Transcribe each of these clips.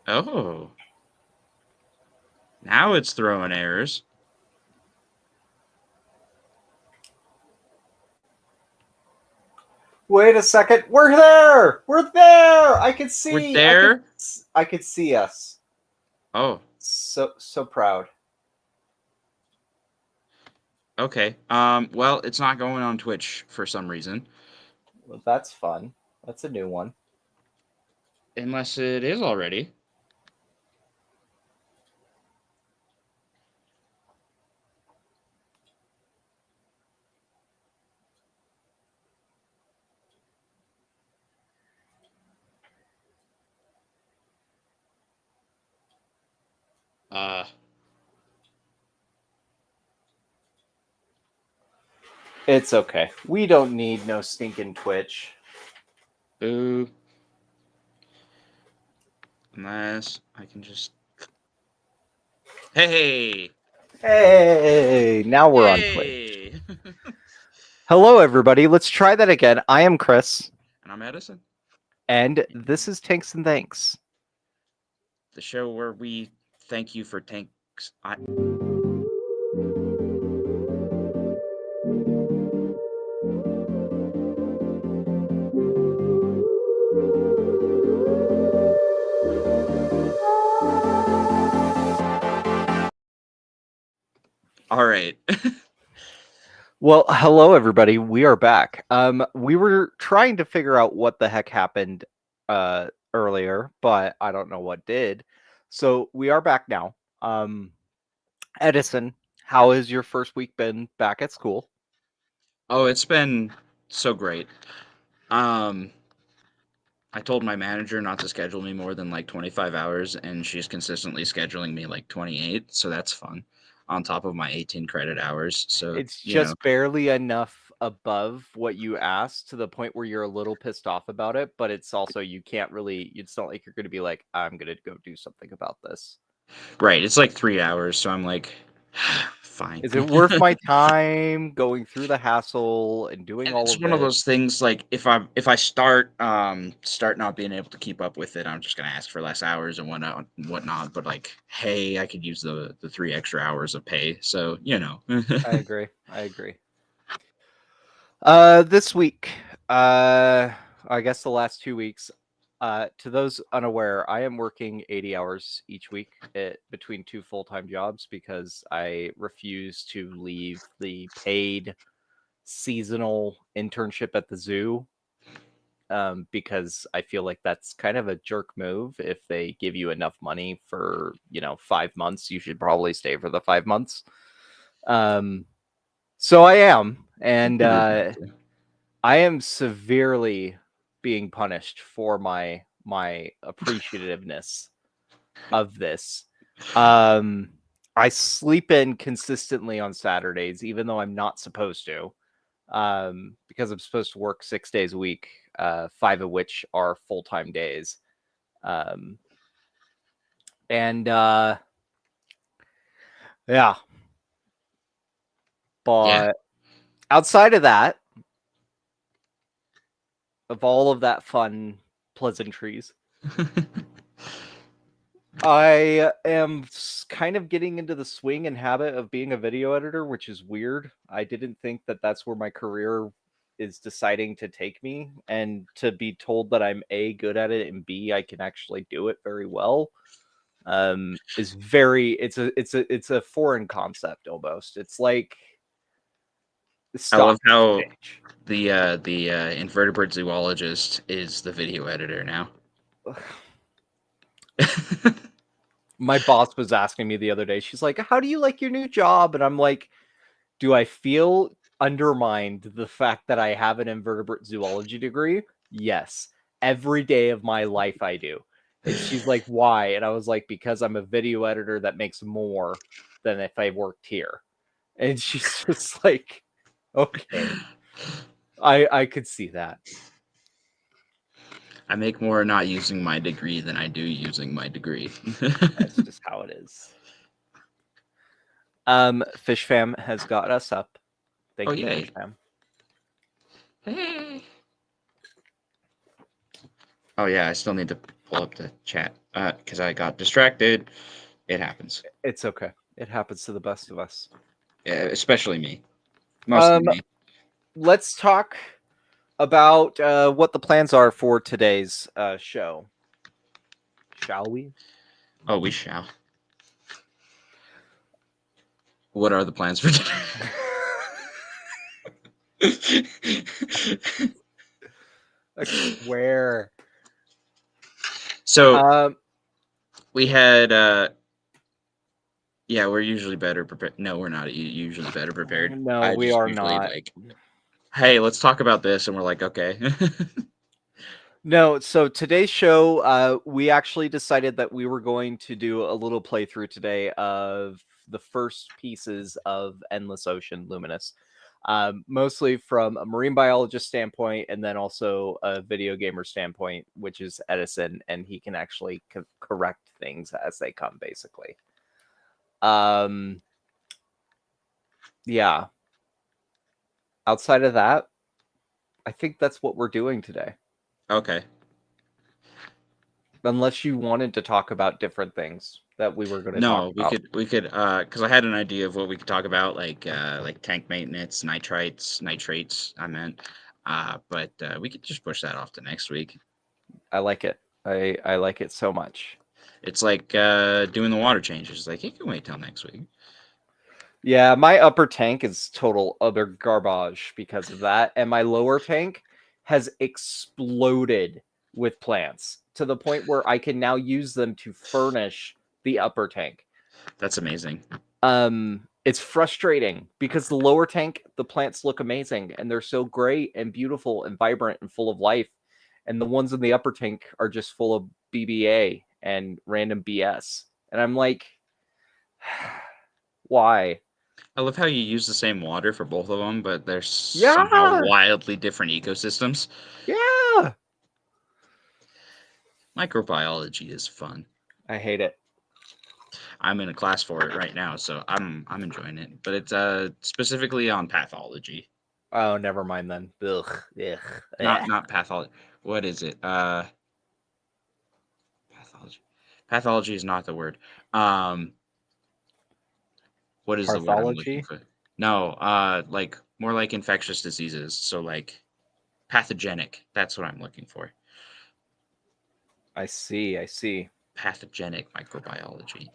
Oh. Now it's throwing errors. Wait a second. We're there. We're there. I can We're see. there? I could see us. Oh. So proud. Okay. Well, it's not going on Twitch for some reason. Well, that's fun. That's a new one. Unless it is already. Uh, It's okay. We don't need no stinking Twitch. boo. Unless I can just... Hey! Hey, now we're on Twitch. Yay! Hello, everybody. Let's try that again. I am Chris, And I'm Edison. and this is Tanks and Thanks. The show where we thank you for tanks. All right. Well, hello, everybody. We are back. We were trying to figure out what the heck happened earlier, but I don't know what did. So we are back now. Edison, how has your first week been back at school? Oh, it's been so great. I told my manager not to schedule me more than like 25 hours, and she's consistently scheduling me like 28, so that's fun. On top of my 18 credit hours, so It's just barely enough above what you asked to the point where you're a little pissed off about it, but it's also you can't really. It's not like you're going to be like, I'm going to go do something about this. right. It's like 3 hours, so I'm like, fine. Is it worth my time going through the hassle and doing And all it's of one of this? those things like if I start not being able to keep up with it, I'm just gonna ask for less hours and whatnot. But like, hey, I could use the 3 extra hours of pay, so I agree. This week, I guess the last 2 weeks. To those unaware, I am working 80 hours each week between two full-time jobs because I refuse to leave the paid seasonal internship at the zoo. Because I feel like that's kind of a jerk move. If they give you enough money for 5 months, you should probably stay for the 5 months. So I am, and I am severely being punished for my appreciativeness of this. I sleep in consistently on Saturdays, even though I'm not supposed to, because I'm supposed to work 6 days a week, 5 of which are full-time days. And yeah, but outside of that, of all of that fun pleasantries, I am kind of getting into the swing and habit of being a video editor, which is weird. I didn't think that that's where my career is deciding to take me, and to be told that I'm A, good at it, and B, I can actually do it very well, is very, it's a foreign concept almost. It's like the I love stock how exchange. the invertebrate zoologist is the video editor now. My boss was asking me the other day, she's like, how do you like your new job? And I'm like, do I feel undermined the fact that I have an invertebrate zoology degree? Yes. Every day of my life I do. And she's like, why? And I was like, because I'm a video editor that makes more than if I worked here. And she's just like, okay. I could see that. I make more not using my degree than I do using my degree. That's just how it is. Fish Fam has got us up. Thank you, yay. Fish Fam. Hey. Oh yeah, I still need to pull up the chat because I got distracted. It happens. It's okay. It happens to the best of us. Especially me. Mostly me. Let's talk about what the plans are for today's show. Shall we? Oh, we shall. What are the plans for today? I swear. So we had yeah, we're usually better prepared. No, we're not usually better prepared. No, I we just are usually not. like, hey, let's talk about this, and we're like, okay. No, so today's show, we actually decided that we were going to do a little playthrough today of the first pieces of Endless Ocean Luminous, mostly from a marine biologist standpoint and then also a video gamer standpoint, which is Edison, and he can actually correct things as they come, basically. Yeah. Outside of that, I think that's what we're doing today. Okay. Unless you wanted to talk about different things that we were going to talk No, about. we could because I had an idea of what we could talk about, like tank maintenance, nitrates. I meant, but we could just push that off to next week. I like it. I like it so much. It's like doing the water changes. Like you can wait till next week. Yeah, my upper tank is total other garbage because of that, and my lower tank has exploded with plants to the point where I can now use them to furnish the upper tank. That's amazing. It's frustrating because the lower tank, the plants look amazing and they're so great and beautiful and vibrant and full of life, and the ones in the upper tank are just full of BBA and random BS. And I'm like, why? I love how you use the same water for both of them, but they're somehow Yeah, wildly different ecosystems. yeah. Microbiology is fun. I hate it. I'm in a class for it right now, so I'm enjoying it. But it's specifically on pathology. Oh, never mind then. Ugh. Ugh. Not pathology. What is it? Pathology. Pathology is not the word. Um, what is the word I'm looking Pathology. for? No, like more like infectious diseases. So like pathogenic. That's what I'm looking for. I see. I see. Pathogenic microbiology.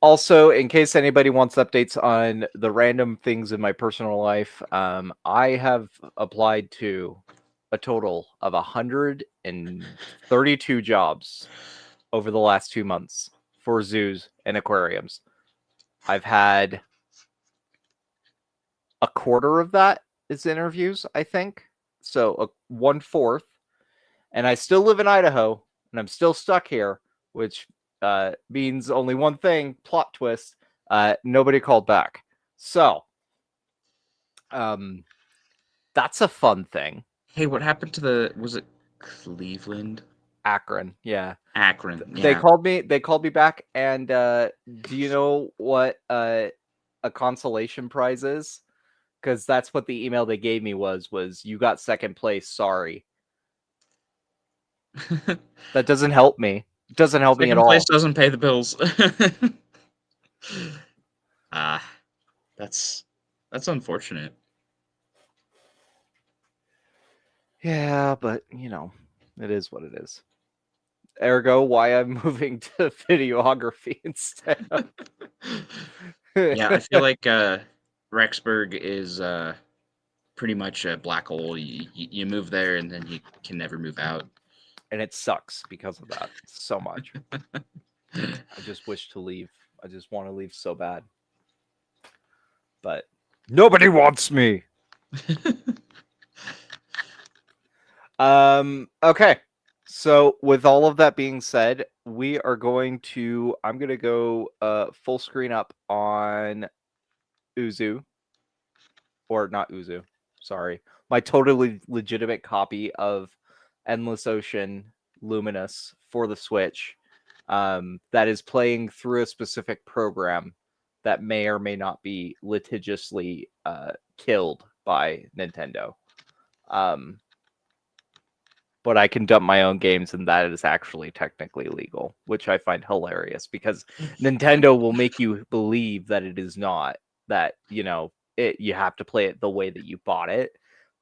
Also, in case anybody wants updates on the random things in my personal life, I have applied to a total of 132 jobs over the last 2 months for zoos and aquariums. I've had a quarter of that is interviews, I think. So 1/4. And I still live in Idaho, and I'm still stuck here, which means only one thing: plot twist. Nobody called back. So, that's a fun thing. Hey, what happened to was it Cleveland? Akron, yeah. Akron, They yeah. called me. They called me back, and do you know what a consolation prize is? Because that's what the email they gave me was you got second place. Sorry, that doesn't help me. It doesn't help me at Second place all. doesn't pay the bills. Ah, that's unfortunate. Yeah, but it is what it is. Ergo, why I'm moving to videography instead of. Yeah, I feel like Rexburg is pretty much a black hole. You move there and then you can never move out. And it sucks because of that so much. I just wish to leave. I just want to leave so bad. But nobody wants me. Okay. So with all of that being said, I'm going to go full screen up on Uzu. Or not Uzu. Sorry. My totally legitimate copy of Endless Ocean Luminous for the Switch, that is playing through a specific program that may or may not be litigiously killed by Nintendo. but I can dump my own games, and that is actually technically legal, which I find hilarious because Nintendo will make you believe that it is not, that, you have to play it the way that you bought it,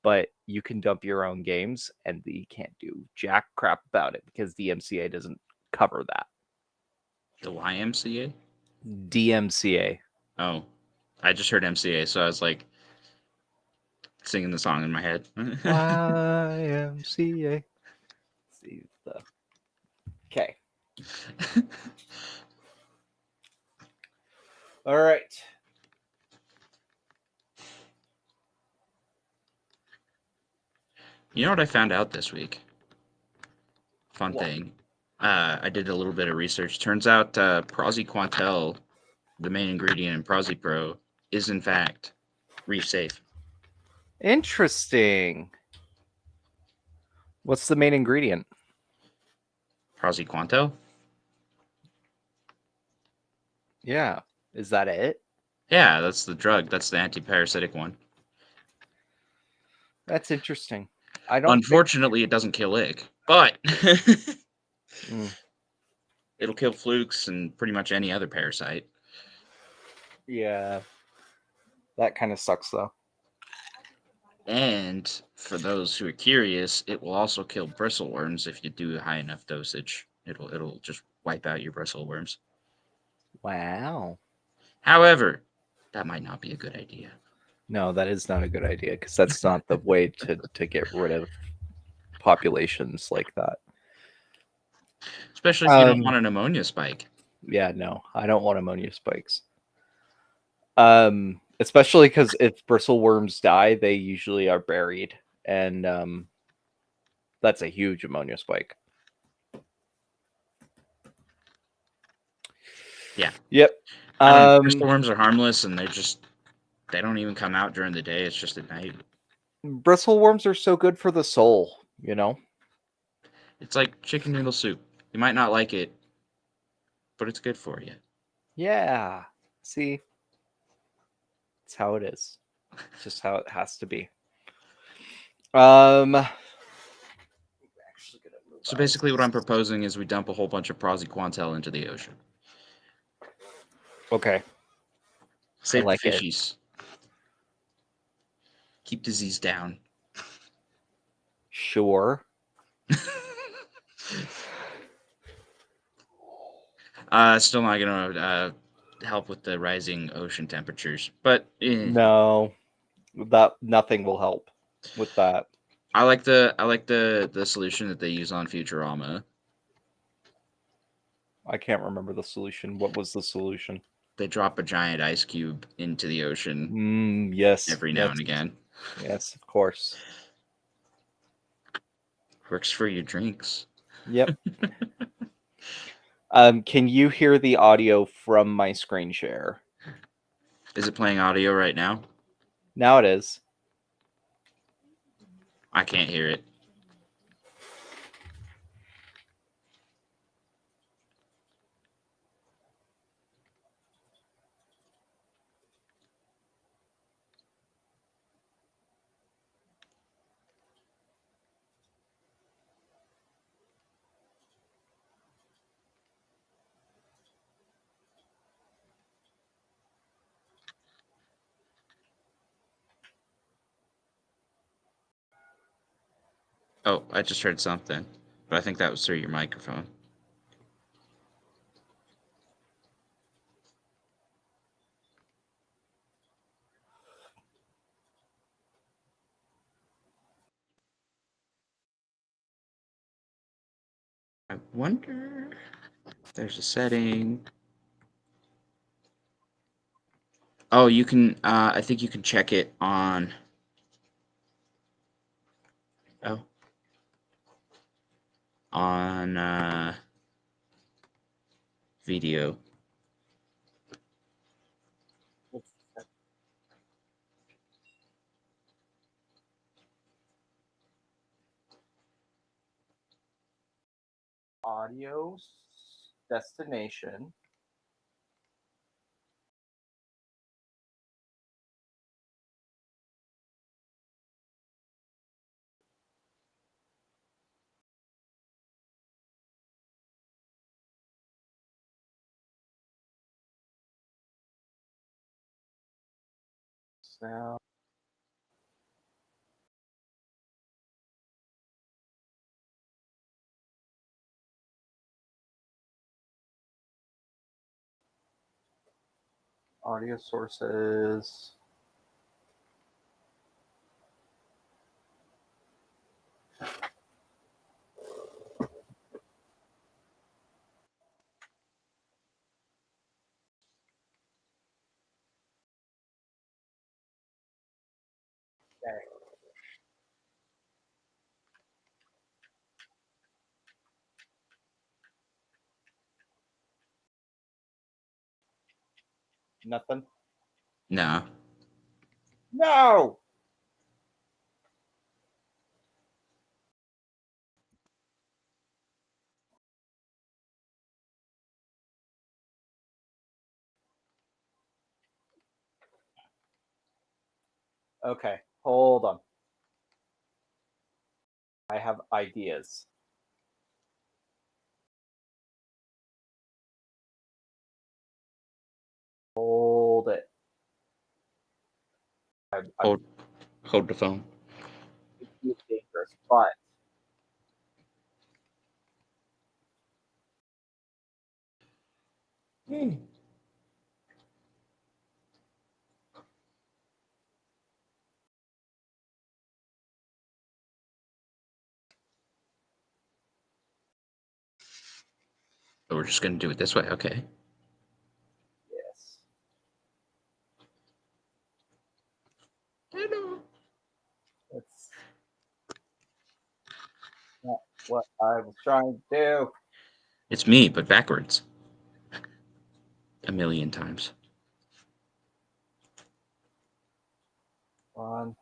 but you can dump your own games and you can't do jack crap about it because the MCA doesn't cover that. The YMCA? DMCA. Oh, I just heard MCA, so I was like singing the song in my head. YMCA. See the. Okay. All right. You know what I found out this week? Fun What? thing. I did a little bit of research. Turns out praziquantel, the main ingredient in PraziPro, is in fact reef safe. Interesting. What's the main ingredient? Praziquantel? Yeah. Is that it? Yeah, that's the drug. That's the antiparasitic one. That's interesting. I don't think. Unfortunately, it doesn't kill ick, but Mm, it'll kill flukes and pretty much any other parasite. yeah. That kind of sucks, though. And for those who are curious, it will also kill bristleworms if you do a high enough dosage. It'll just wipe out your bristleworms. Wow. However, that might not be a good idea. No, that is not a good idea because that's not the way to get rid of populations like that. Especially if you don't want an ammonia spike. Yeah, no, I don't want ammonia spikes. Especially because if bristleworms die, they usually are buried, and that's a huge ammonia spike. Yeah. Yep. I don't know. Bristleworms are harmless and they don't even come out during the day. It's just at night. Bristleworms are so good for the soul, It's like chicken noodle soup. You might not like it, but it's good for you. Yeah. See, it's how it is. It's just how it has to be. So basically, what I'm proposing is we dump a whole bunch of praziquantel into the ocean. Okay. Save like the it. fishies. Keep disease down. Sure. Still not gonna help with the rising ocean temperatures, but No, that nothing will help with that. I like the solution that they use on Futurama. I can't remember the solution. What was the solution? They drop a giant ice cube into the ocean Yes. every now and again. Yes, of course. Works for your drinks. Yep. Can you hear the audio from my screen share? Is it playing audio right now? Now it is. I can't hear it. Oh, I just heard something, but I think that was through your microphone. I wonder if there's a setting. Oh, you can. I think you can check it on. Oh, on video. Audio destination. now. Audio sources. Okay. Nothing. No. No. Okay, hold on. I have ideas. Hold it. Hold the phone. It's dangerous, but So we're just gonna do it this way, okay? yes. Hello. That's not what I was trying to do. It's me, but backwards. A million times. On.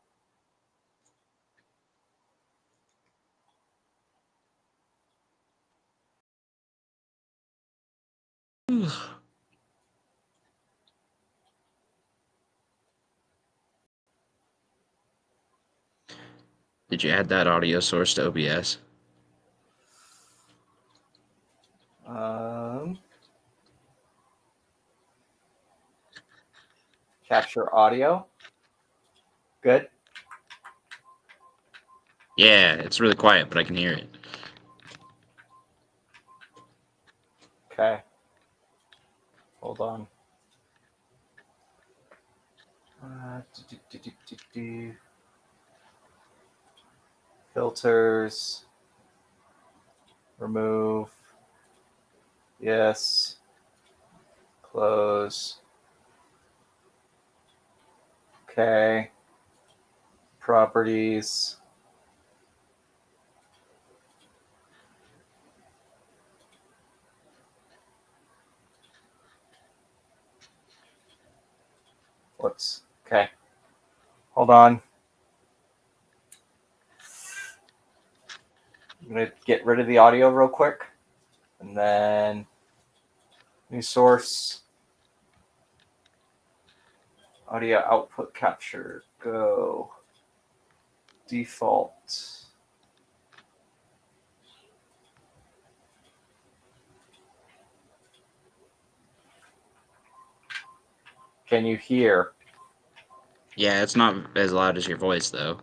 Did you add that audio source to OBS? Capture audio. Good. Yeah, it's really quiet, but I can hear it. Okay. Hold on. Filters. Remove. Yes. Close. Okay. Properties. Whoops. Okay. Hold on. I'm going to get rid of the audio real quick. And then new source. Audio output capture. Go. Default. Can you hear? Yeah, it's not as loud as your voice, though.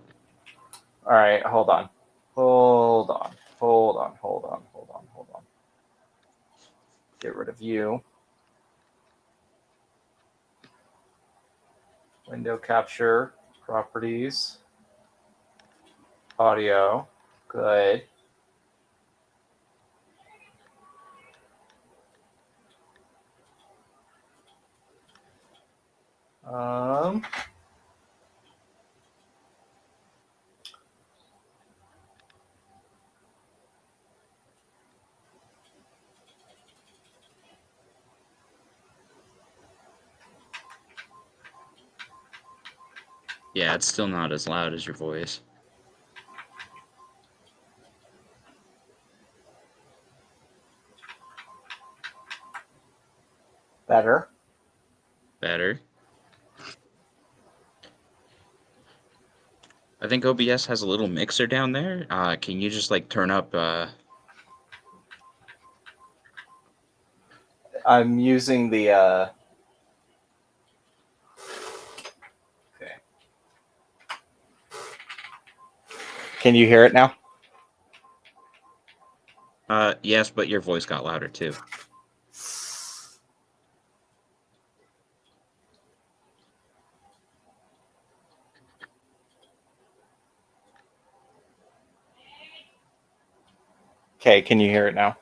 All right, hold on. Hold on. Hold on. Hold on. Hold on. Hold on. Get rid of you. Window capture. Properties. Audio. Good. Um, Yeah, it's still not as loud as your voice. better. Better. I think OBS has a little mixer down there. Can you just like turn up? I'm using the. Okay. Can you hear it now? Yes, but your voice got louder too. Okay, can you hear it now?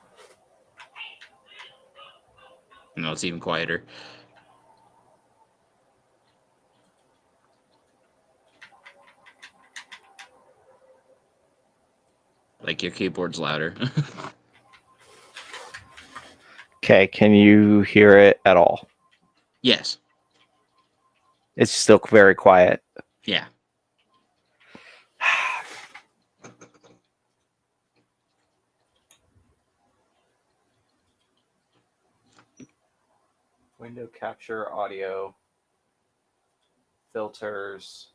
No, it's even quieter. Like your keyboard's louder. Okay, can you hear it at all? Yes. It's still very quiet. Yeah. Window capture, audio, filters.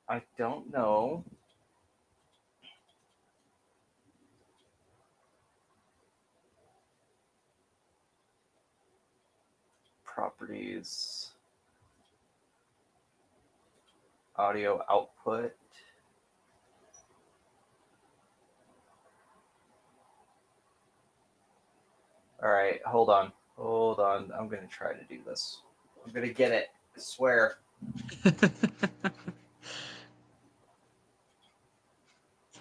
I don't know. Properties. Audio output. All right, hold on. Hold on. I'm going to try to do this. I'm going to get it. I swear.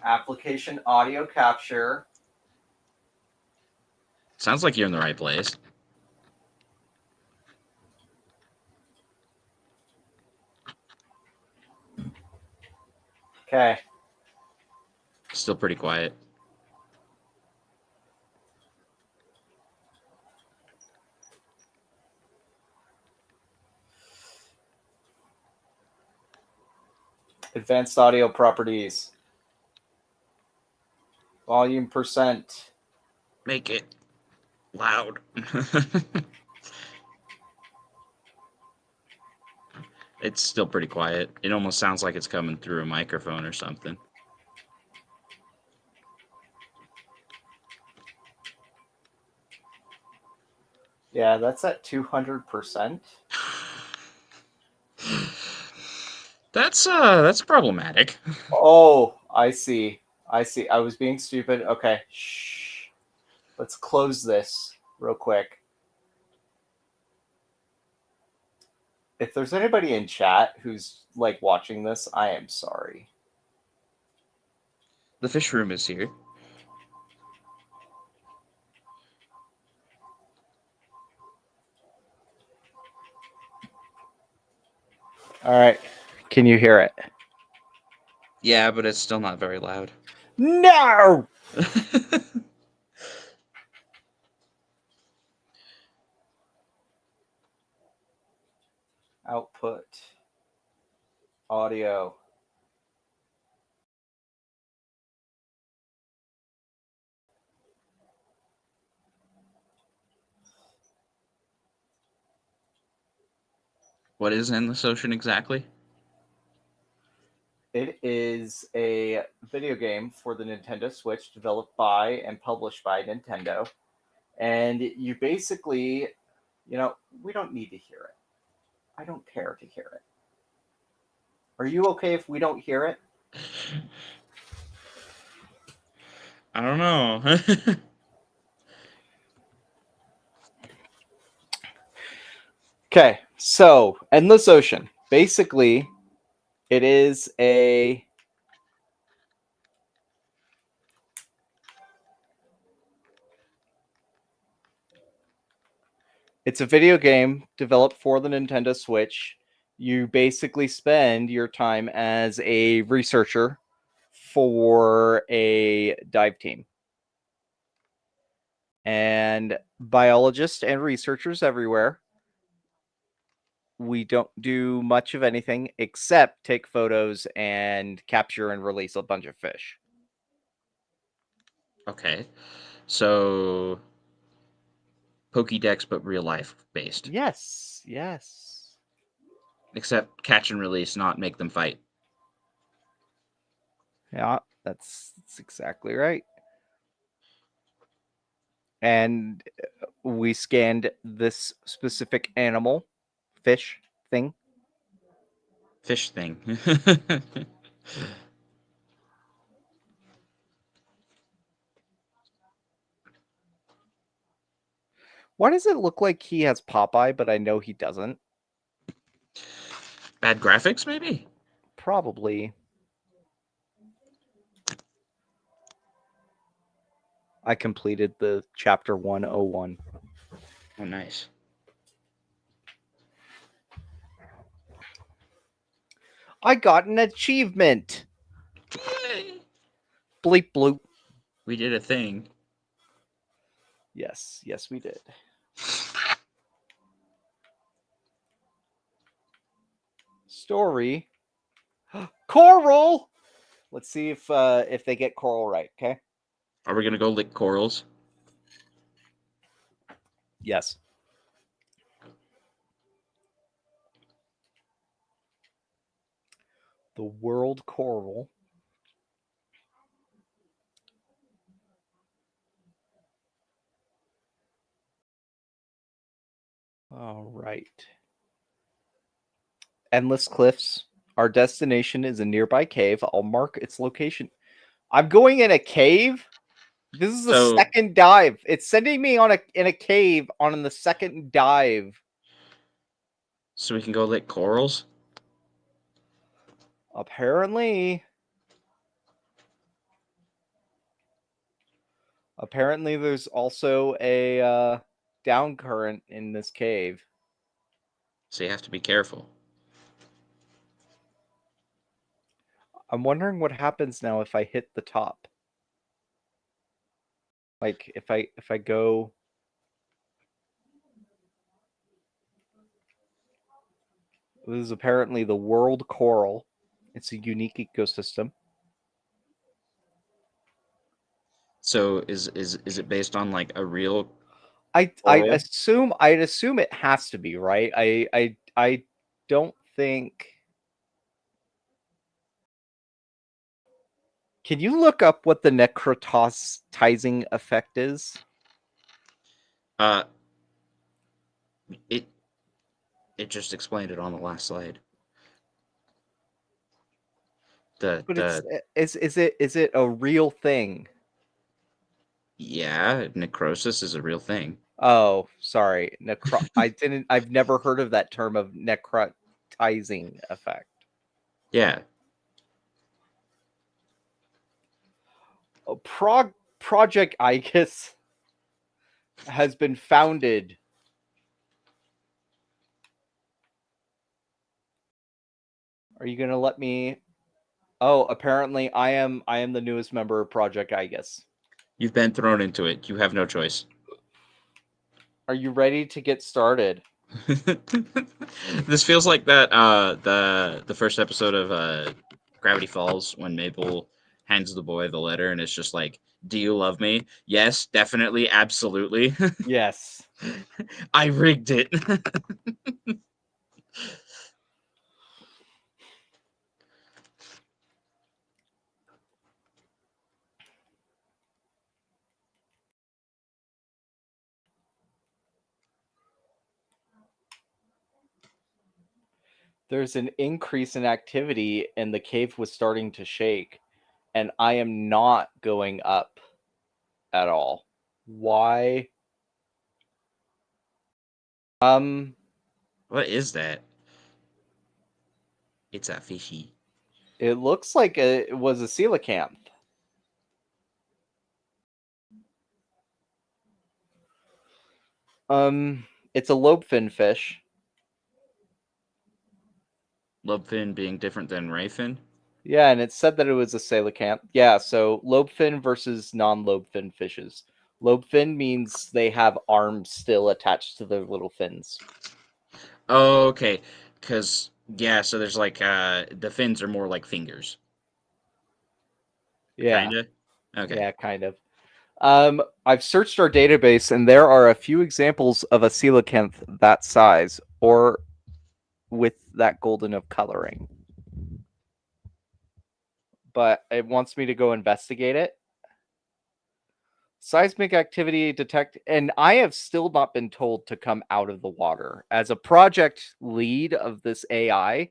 Application audio capture. Sounds like you're in the right place. Okay. Still pretty quiet. Advanced audio properties. Volume percent. Make it loud. It's still pretty quiet. It almost sounds like it's coming through a microphone or something. Yeah, that's at 200%. That's problematic. Oh, I see. I see. I was being stupid. Okay. Shh. Let's close this real quick. If there's anybody in chat who's like watching this, I am sorry. The fish room is here. All right. Can you hear it? Yeah, but it's still not very loud. No! Output. Audio. What is in this ocean exactly? It is a video game for the Nintendo Switch developed by and published by Nintendo. And you basically, we don't need to hear it. I don't care to hear it. Are you okay if we don't hear it? I don't know. Okay, so Endless Ocean. Basically, it is a it's a video game developed for the Nintendo Switch. You basically spend your time as a researcher for a dive team. And biologists and researchers everywhere, we don't do much of anything except take photos and capture and release a bunch of fish. Okay. So Pokédex, but real life based. Yes, yes. Except catch and release, not make them fight. Yeah, that's exactly right. and we scanned this specific animal, fish thing. Fish thing. Why does it look like he has Popeye, but I know he doesn't? Bad graphics, maybe? Probably. I completed the chapter 101. Oh, nice. I got an achievement. Yay! Bleep bloop. We did a thing. Yes, we did. Story. Coral. Let's see if they get coral right. Okay. Are we gonna go lick corals? Yes. The world coral. All right. Endless cliffs. Our destination is a nearby cave. I'll mark its location. I'm going in a cave. This is the So, second dive. It's sending me on in a cave on the second dive. so we can go lick corals? Apparently. Apparently, there's also a down current in this cave. So you have to be careful. I'm wondering what happens now if I hit the top. Like if I go. This is apparently the world coral. It's a unique ecosystem. So is it based on like a real I'd coral? assume it has to be, right? I don't think. Can you look up what the necrotizing effect is? Uh, it just explained it on the last slide. But The is it a real thing? Yeah, necrosis is a real thing. Oh, sorry. I've never heard of that term of necrotizing effect. Yeah. Project Icus has been founded. Are you gonna let me? Oh, apparently I am the newest member of Project Icus. You've been thrown into it. You have no choice. Are you ready to get started? This feels like that the first episode of Gravity Falls when Mabel hands the boy the letter and it's just like, "Do you love me?" Yes, definitely, absolutely. Yes. I rigged it. There's an increase in activity and the cave was starting to shake, and I am not going up at all. Why? What is that? It's a fishy. It looks like it was a coelacanth. It's a lobefin fish. Lobefin being different than Rayfin. Yeah, and it said that it was a coelacanth. Yeah, so lobefin versus non-lobefin fishes. Lobefin means they have arms still attached to their little fins. Oh, okay. Cause yeah, so there's like the fins are more like fingers. Yeah, Kinda? Okay. yeah, kind of. I've searched our database, and there are a few examples of a coelacanth that size, or with that golden of coloring. But it wants me to go investigate it. Seismic activity detect, and I have still not been told to come out of the water. As a project lead of this AI,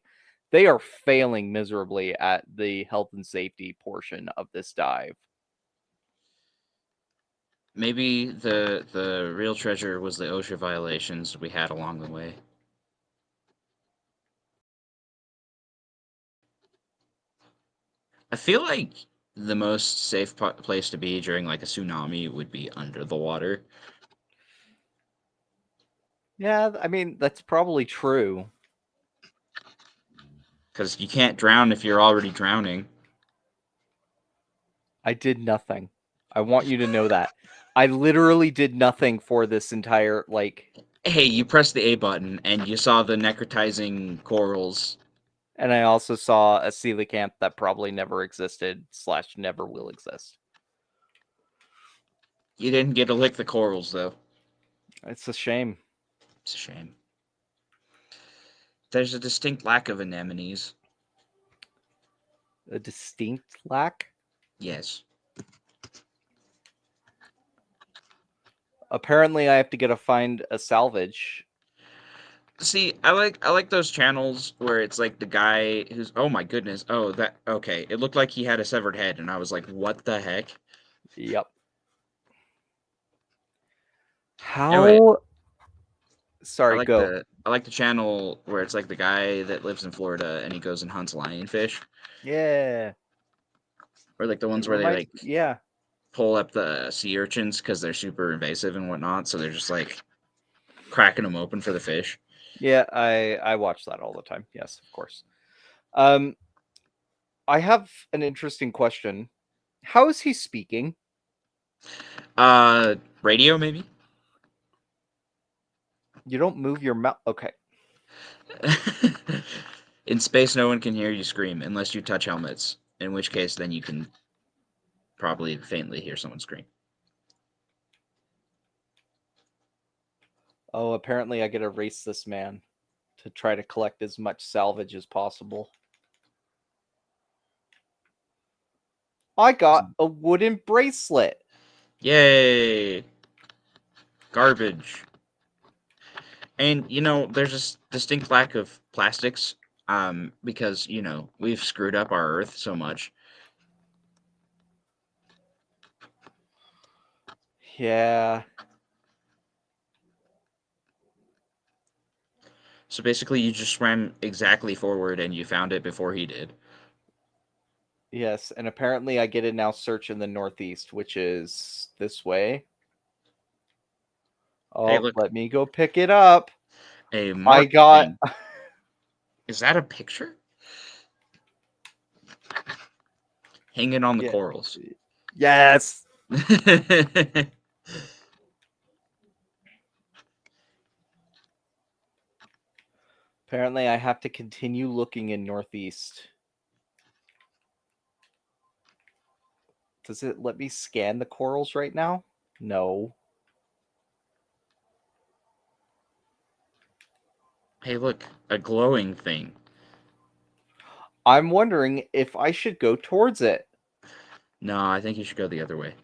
they are failing miserably at the health and safety portion of this dive. Maybe the real treasure was the OSHA violations we had along the way. I feel like the most safe place to be during like a tsunami would be under the water. Yeah, I mean, that's probably true. Because you can't drown if you're already drowning. I did nothing. I want you to know that. I literally did nothing for this entire, like, Hey, you pressed the A button and you saw the necrotizing corals. and I also saw a coelacanth that probably never existed / never will exist. You didn't get to lick the corals, though. It's a shame. It's a shame. There's a distinct lack of anemones. A distinct lack. Yes. Apparently, I have to find a salvage. See, I like those channels where it's like the guy who's oh my goodness. Oh, that okay. It looked like he had a severed head and I was like, "What the heck?" Yep. Anyway, How? I Sorry, like go. the I like the channel where it's like the guy that lives in Florida and he goes and hunts lionfish, Yeah. or like the It ones where they reminds like me. Yeah. pull up the sea urchins because they're super invasive and whatnot, so they're just like cracking them open for the fish. Yeah, I watch that all the time. Yes, of course. Um, I have an interesting question. How is he speaking? Radio maybe. You don't move your mouth. Okay. In space, no one can hear you scream unless you touch helmets. In which case, then you can probably faintly hear someone scream. Oh, apparently I get to race this man to try to collect as much salvage as possible. I got a wooden bracelet. Yay! Garbage. And there's this distinct lack of plastics, because we've screwed up our Earth so much. Yeah. So basically, you just swam exactly forward and you found it before he did. Yes, and apparently I get to now search in the northeast, which is this way. Hey, Oh, look, let me go pick it up. a I marked got thing. Is that a picture? Hanging on the yeah. corals. Yes. Apparently I have to continue looking in northeast. Does it let me scan the corals right now? No. Hey, look, a glowing thing. I'm wondering if I should go towards it. No, I think you should go the other way.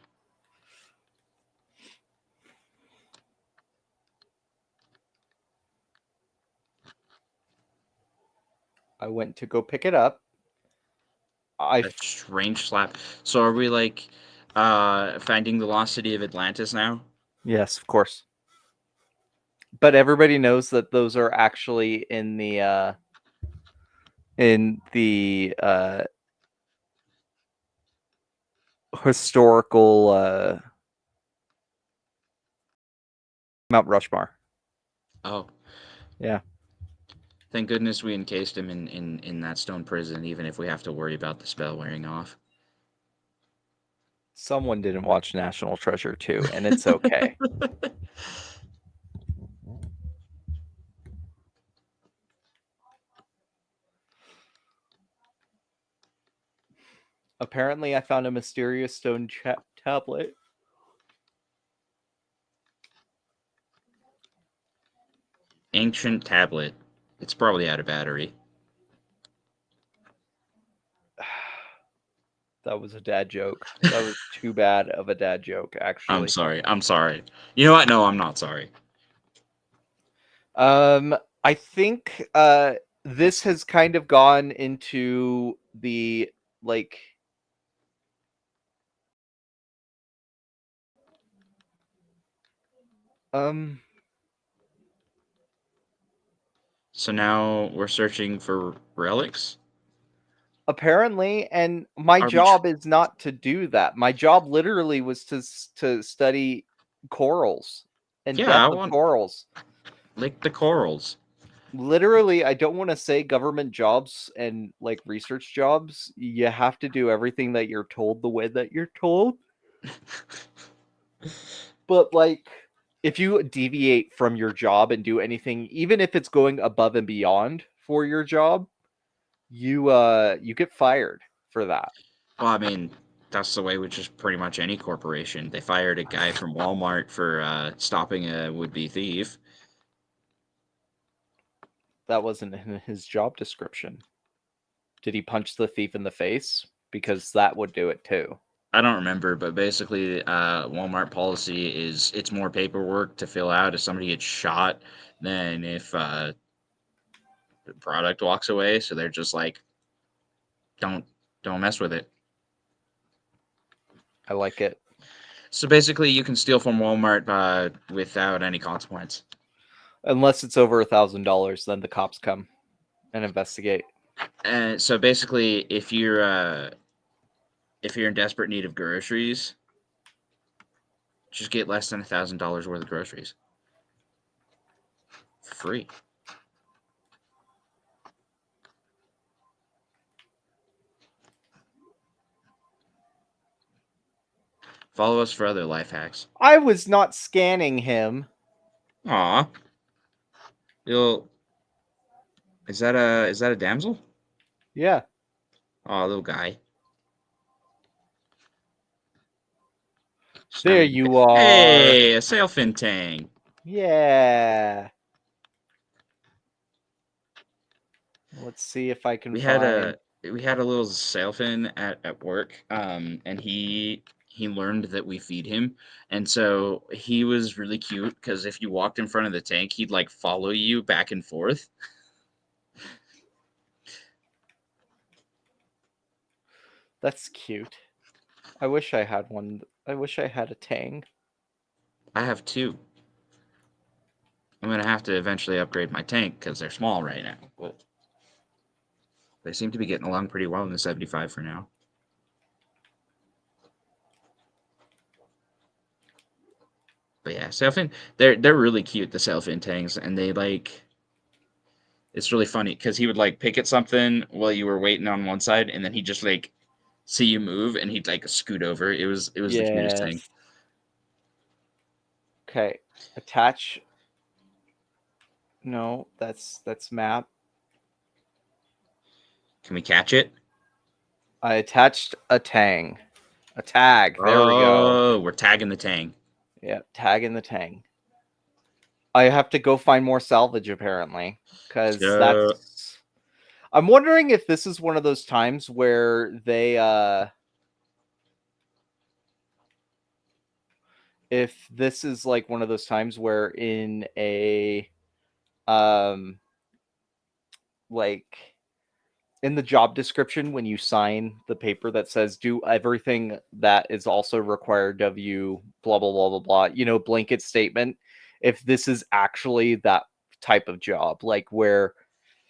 I went to go pick it up. A strange slap. So are we like finding the lost city of Atlantis now? Yes, of course. But everybody knows that those are actually in the historical Mount Rushmore. Oh, Yeah. thank goodness we encased him in that stone prison, even if we have to worry about the spell wearing off. Someone didn't watch National Treasure 2, and it's okay. Apparently, I found a mysterious stone tablet. Ancient tablet. It's probably out of battery. That was a dad joke. That was too bad of a dad joke, I'm actually. sorry. I'm sorry. You know what? No, I'm not sorry. I think this has kind of gone into the like um So now we're searching for relics. apparently, and my Are we? job is not to do that. My job literally was to study corals and Yeah, I death of want corals. like the corals. Literally, I don't want to say government jobs and like research jobs. You have to do everything that you're told the way that you're told. But like if you deviate from your job and do anything, even if it's going above and beyond for your job, you get fired for that. Well, I mean, that's the way with just pretty much any corporation. They fired a guy from Walmart for stopping a would-be thief. That wasn't in his job description. Did he punch the thief in the face? Because that would do it too. I don't remember, but basically, Walmart policy is it's more paperwork to fill out if somebody gets shot than if the product walks away. So they're just like, don't don't mess with it. I like it. So basically, you can steal from Walmart without any consequence. Unless it's over $1,000, then the cops come and investigate. And so basically, if you're in desperate need of groceries, just get less than $1,000 worth of groceries, free. Follow us for other life hacks. I was not scanning him. Aw, you'll is that a damsel? Yeah. Aw, little guy. There Shiny. you are. Hey, a sailfin tang. Yeah. Let's see if I can We had find. a little sailfin at work, and he learned that we feed him, and so he was really cute because if you walked in front of the tank, he'd like follow you back and forth. That's cute. I wish I had one. I wish I had a Tang. I have two. I'm gonna have to eventually upgrade my tank because they're small right now, but they seem to be getting along pretty well in the 75 for now. But yeah, sailfin, they're really cute, the sailfin tangs, and they like it's really funny because he would like pick at something while you were waiting on one side, and then he'd just like see you move, and he'd like scoot over. It was the cutest thing. Yes. Okay. Attach. No, that's map. Can we catch it? I attached a Tang. A tag. There we go. Oh, we're tagging the tang. Yeah, tag in the Tang. I have to go find more salvage apparently, because So that's. I'm wondering if this is one of those times where they if this is like one of those times where in a um like in the job description when you sign the paper that says do everything that is also required of you, blah blah blah blah blah, blanket statement, if this is actually that type of job, like where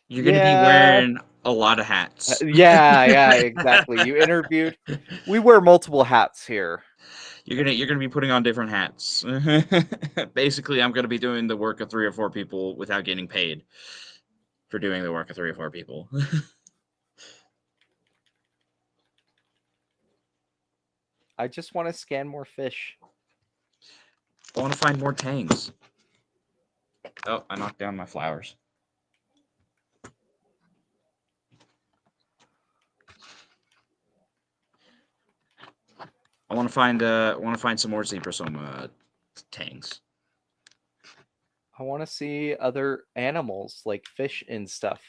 you're gonna be yeah, wearing a lot of hats. yeah, exactly, you interviewed, we wear multiple hats here. You're gonna be putting on different hats. Basically, I'm gonna be doing the work of 3 or 4 people without getting paid for doing the work of 3 or 4 people. I just want to scan more fish. I want to find more tangs. Oh, I knocked down my flowers. I want to find some more zebrasoma tangs I want to see other animals like fish and stuff.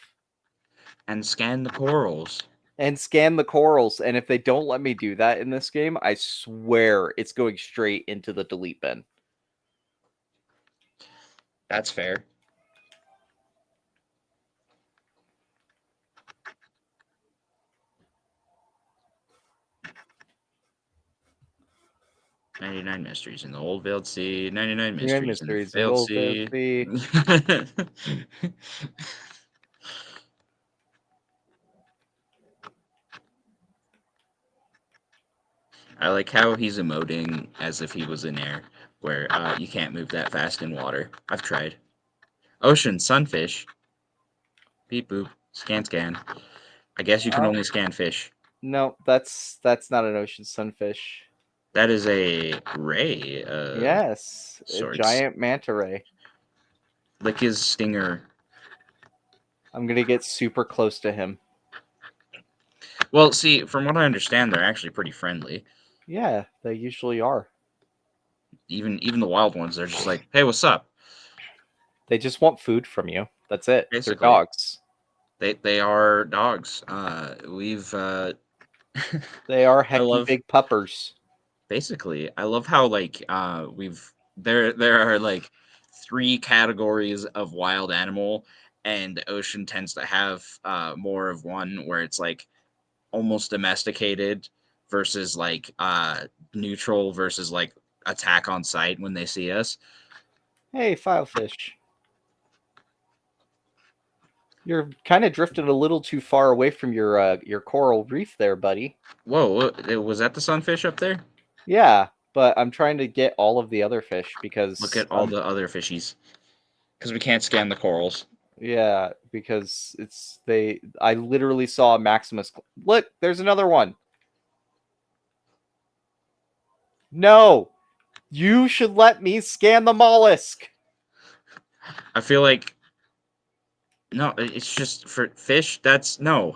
and scan the corals. and scan the corals. And if they don't let me do that in this game, I swear it's going straight into the delete bin. That's fair. "99 Mysteries in the Old Veiled Sea, 99 Yeah, Mysteries in the mysteries of Veiled old Sea." fantasy. I like how he's emoting as if he was in air, where you can't move that fast in water. I've tried. Ocean sunfish. Beep boop. Scan scan. I guess you can only scan fish. No, that's not an ocean sunfish. That is a ray of Yes, a sorts. giant manta ray. Lick his stinger. I'm gonna get super close to him. Well, see, from what I understand, they're actually pretty friendly. Yeah, they usually are. Even the wild ones, they're just like, "Hey, what's up?" They just want food from you. That's it. They're Basically, dogs. they are dogs. We've They are I hecky love big puppers. basically I love how like we've there are like three categories of wild animal, and the ocean tends to have more of one where it's like almost domesticated versus like neutral versus like attack on sight when they see us. Hey, filefish. You're kind of drifting a little too far away from your coral reef there, buddy. Whoa, was that the sunfish up there? Yeah, but I'm trying to get all of the other fish Look because at all the other fishies. Because we can't scan the corals. yeah, because it's they I literally saw a Maximus. Look, there's another one. No. You should let me scan the mollusk. I feel like no, it's just for fish. That's no,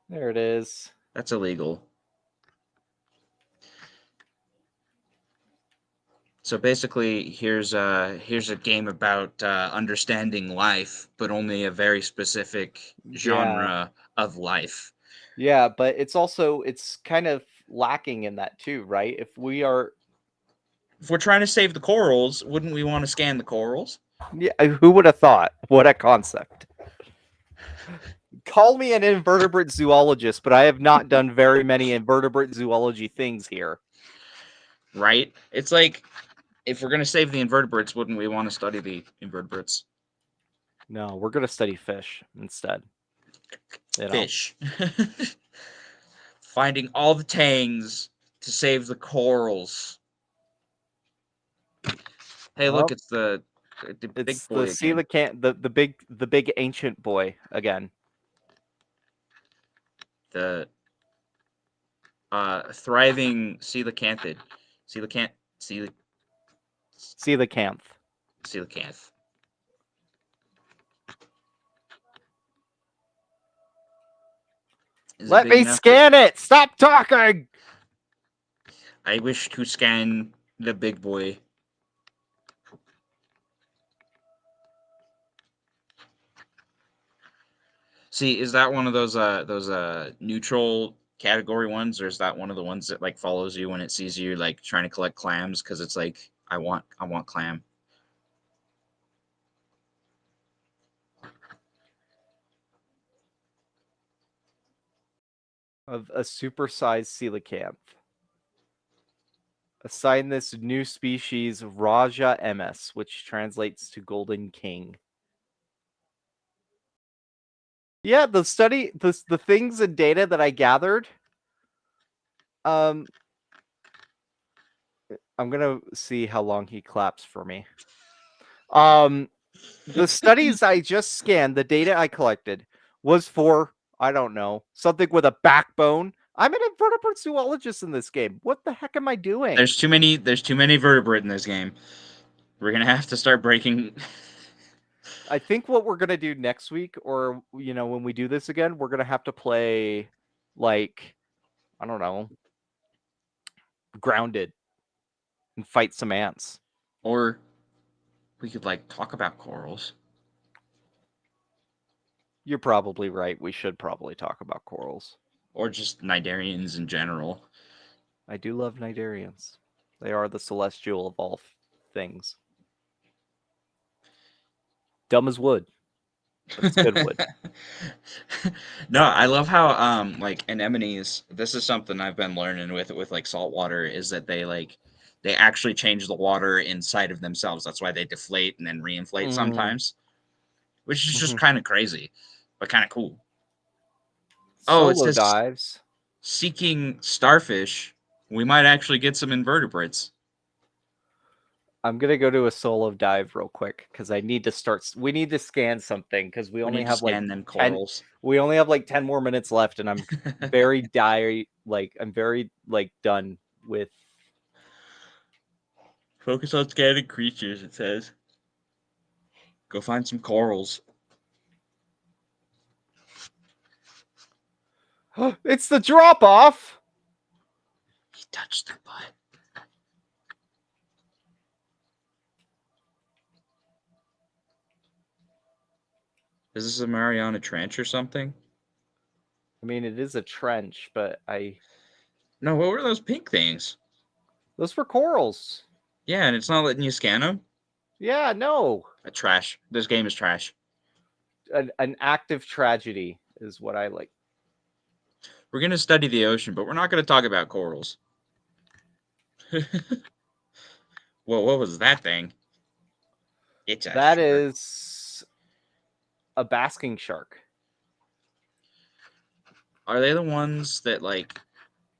There it is. that's illegal. So basically, here's a game about understanding life, but only a very specific Yeah. genre of life. Yeah, but it's kind of lacking in that too, right? If we are If we're trying to save the corals, wouldn't we want to scan the corals? yeah, who would have thought? What a concept. Call me an invertebrate zoologist, but I have not done very many invertebrate zoology things here. Right? It's like if we're gonna save the invertebrates, wouldn't we want to study the invertebrates? No, we're going to study fish instead. Fish. Finding all the tangs to save the corals. Hey, look, Well, it's the big it's the boy again. coelacanth, the big ancient boy again. The thriving coelacanthid. Coelacanth. Coel- Coelacanth. Coelacanth. Is it Let big me enough to? scan it. Stop talking. I wish to scan the big boy. See, is that one of those neutral category ones, or is that one of the ones that like follows you when it sees you like trying to collect clams because it's like I want clam. Of a supersized coelacanth. Assign this new species Raja MS, which translates to Golden King. Yeah, the things and data that I gathered. Um, I'm gonna see how long he claps for me. The studies I just scanned, the data I collected was for I don't know something with a backbone. I'm an invertebrate zoologist in this game. What the heck am I doing? There's too many. There's too many vertebrate in this game. We're gonna have to start breaking. I think what we're gonna do next week, or when we do this again, we're gonna have to play like I don't know, grounded and fight some ants. Or we could like talk about corals. You're probably right. We should probably talk about corals. or just cnidarians in general. I do love cnidarians. They are the celestial of all things. Dumb as wood, but it's good wood. No, I love how like anemones, this is something I've been learning with like saltwater, is that they actually change the water inside of themselves. That's why they deflate and then reinflate Mm, sometimes, which is just mhm. kind of crazy, but kind of cool. Oh, it Solo says dives. seeking starfish. We might actually get some invertebrates. I'm gonna go to a solo dive real quick because I need to start. We need to scan something because we We only need to have like scan them 10. corals. We only have like 10 more minutes left, and I'm very like I'm very like done with. Focus on scanning creatures, it says. Go find some corals. It's the drop off. He touched their butt. Is this a Mariana Trench or something? I mean, it is a trench, but No, what were those pink things? those were corals. Yeah, and it's not letting you scan them? Yeah, no, Trash. This game is trash. an active tragedy is what I like. We're going to study the ocean, but we're not going to talk about corals. Whoa, what was that thing? It's a That shark. is a basking shark. Are they the ones that, like...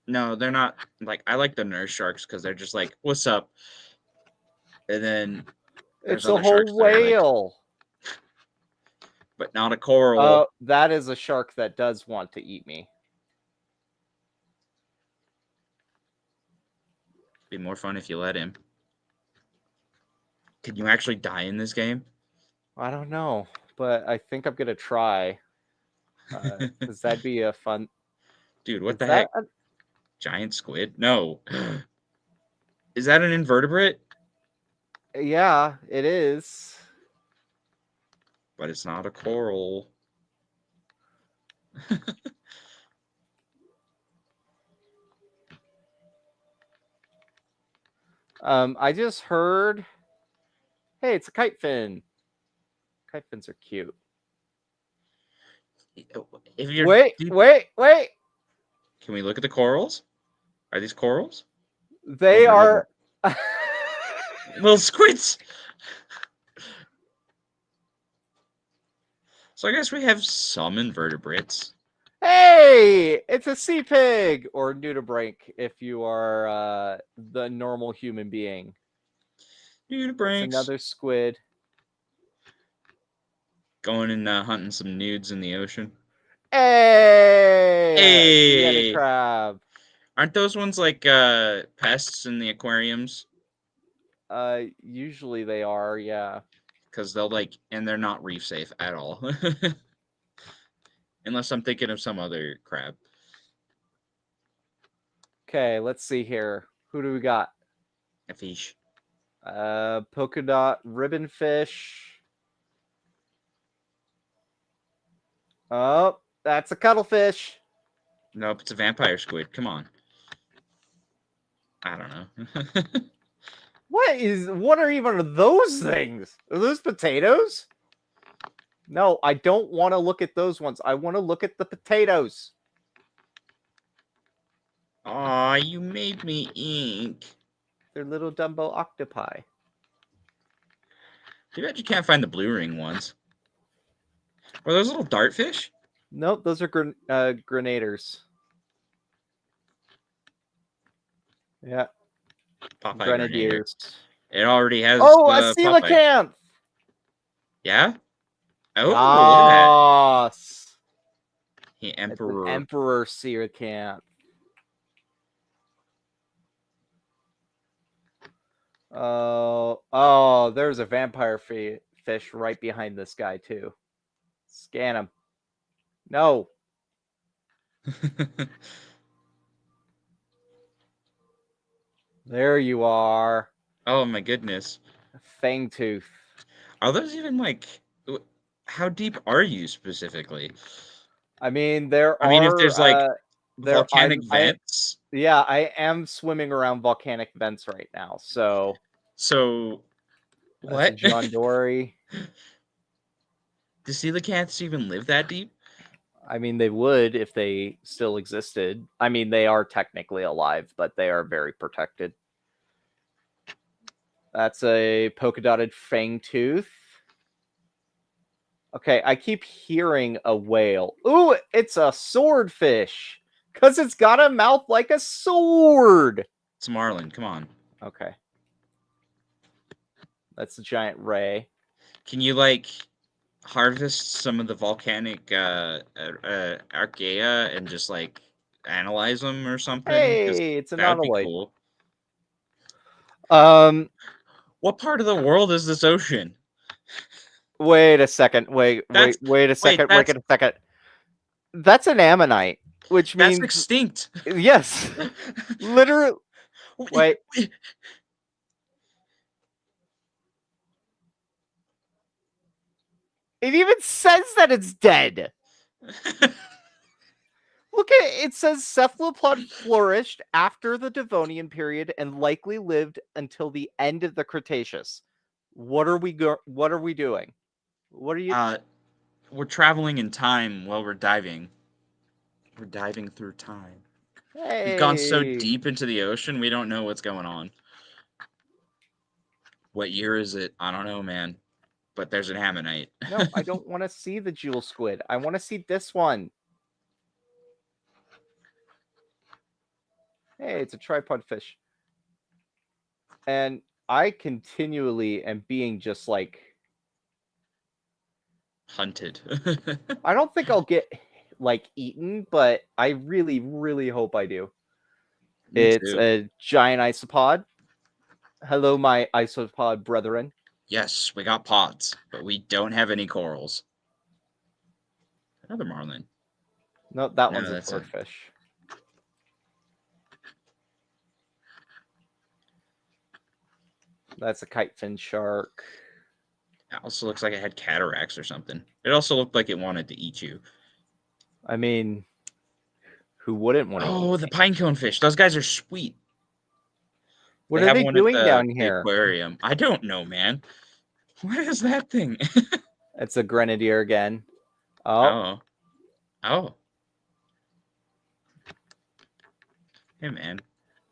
No, they're not. Like, I like the nurse sharks because they're just like, what's up? And then there's It's a other whole sharks that are like, whale. but not a coral. That is a shark that does want to eat me. Be more fun if you let him. Can you actually die in this game? I don't know, but I think I'm gonna try. Because that'd be a fun. Dude, what Is the that? heck? Giant squid? No. Is that an invertebrate? Yeah, it is. But it's not a coral. I just heard. Hey, it's a kite fin. Kite fins are cute. If you're Wait, deep, wait, wait. can we look at the corals? Are these corals? Oh, They they're are. little squids. So I guess we have some invertebrates. Hey, it's a sea pig or nudibranch if you are the normal human being. It's Nudibranchs. another squid. Going and hunting some nudes in the ocean. Hey, yeti Hey! crab. Aren't those ones like pests in the aquariums? Usually they are, yeah. Because they'll like, and they're not reef safe at all. Unless I'm thinking of some other crab. Okay, let's see here. Who do we got? A fish. Polka dot ribbon fish. Oh, that's a cuttlefish. Nope, it's a vampire squid. Come on. I don't know. What are even those things? Are those potatoes? No, I don't want to look at those ones. I want to look at the potatoes. Aw, you made me ink. They're little Dumbo octopi. Too bad you can't find the blue ring ones. Were those little dartfish? Nope, those are grenaders. Yeah, Popeye Grenader. grenadiers. It already has Oh, a Popeye. coelacanth. Yeah? Oh, look at that. Yes. The It's an Emperor. emperor coelacanth. Oh, there's a vampire fish right behind this guy too. Scan him. No. There you are. Oh my goodness. Fangtooth. Are those even like... how deep are you specifically? I mean, there I mean, if are there's like there volcanic vents, yeah, I am swimming around volcanic vents right now. So so that's a what? John Dory. Do coelacanths even live that deep? I mean, they would if they still existed. I mean, they are technically alive, but they are very protected. That's a polka dotted fang tooth. Okay, I keep hearing a whale. Ooh, it's a swordfish. Because it's got a mouth like a sword. It's Marlin. Come on. Okay. That's a giant ray. Can you like harvest some of the volcanic archaea and just like analyze them or something? Because Hey, it's a that would be nautiloid. cool. Um, What part of the world is this ocean? wait a second. Wait That's a wait, second. Wait a second. That's an ammonite, which that's means extinct. yes. Literally. Wait. It even says that it's dead. Look at it. It says cephalopod flourished after the Devonian period and likely lived until the end of the Cretaceous. What are we doing? What are you? We're traveling in time while we're diving. We're diving through time. We've gone so Hey. deep into the ocean, we don't know what's going on. What year is it? I don't know, man. But there's an ammonite. No, I don't want to see the jewel squid. I want to see this one. Hey, it's a tripod fish. And I continually am being just like Hunted. I don't think I'll get like eaten, but I really, really hope I do. Me It's too. a giant isopod. Hello, my isopod brethren. Yes, we got pods, but we don't have any corals. Another marlin. No, that No, one's a that's a. swordfish. That's a kitefin shark. It also looks like it had cataracts or something. It also looked like it wanted to eat you. I mean, who wouldn't want to eat Oh, the me? pinecone fish. Those guys are sweet. What They are have they one at doing down the here? aquarium. I don't know, man. What is that thing? It's a grenadier again. Oh, Oh. Oh. Hey, man.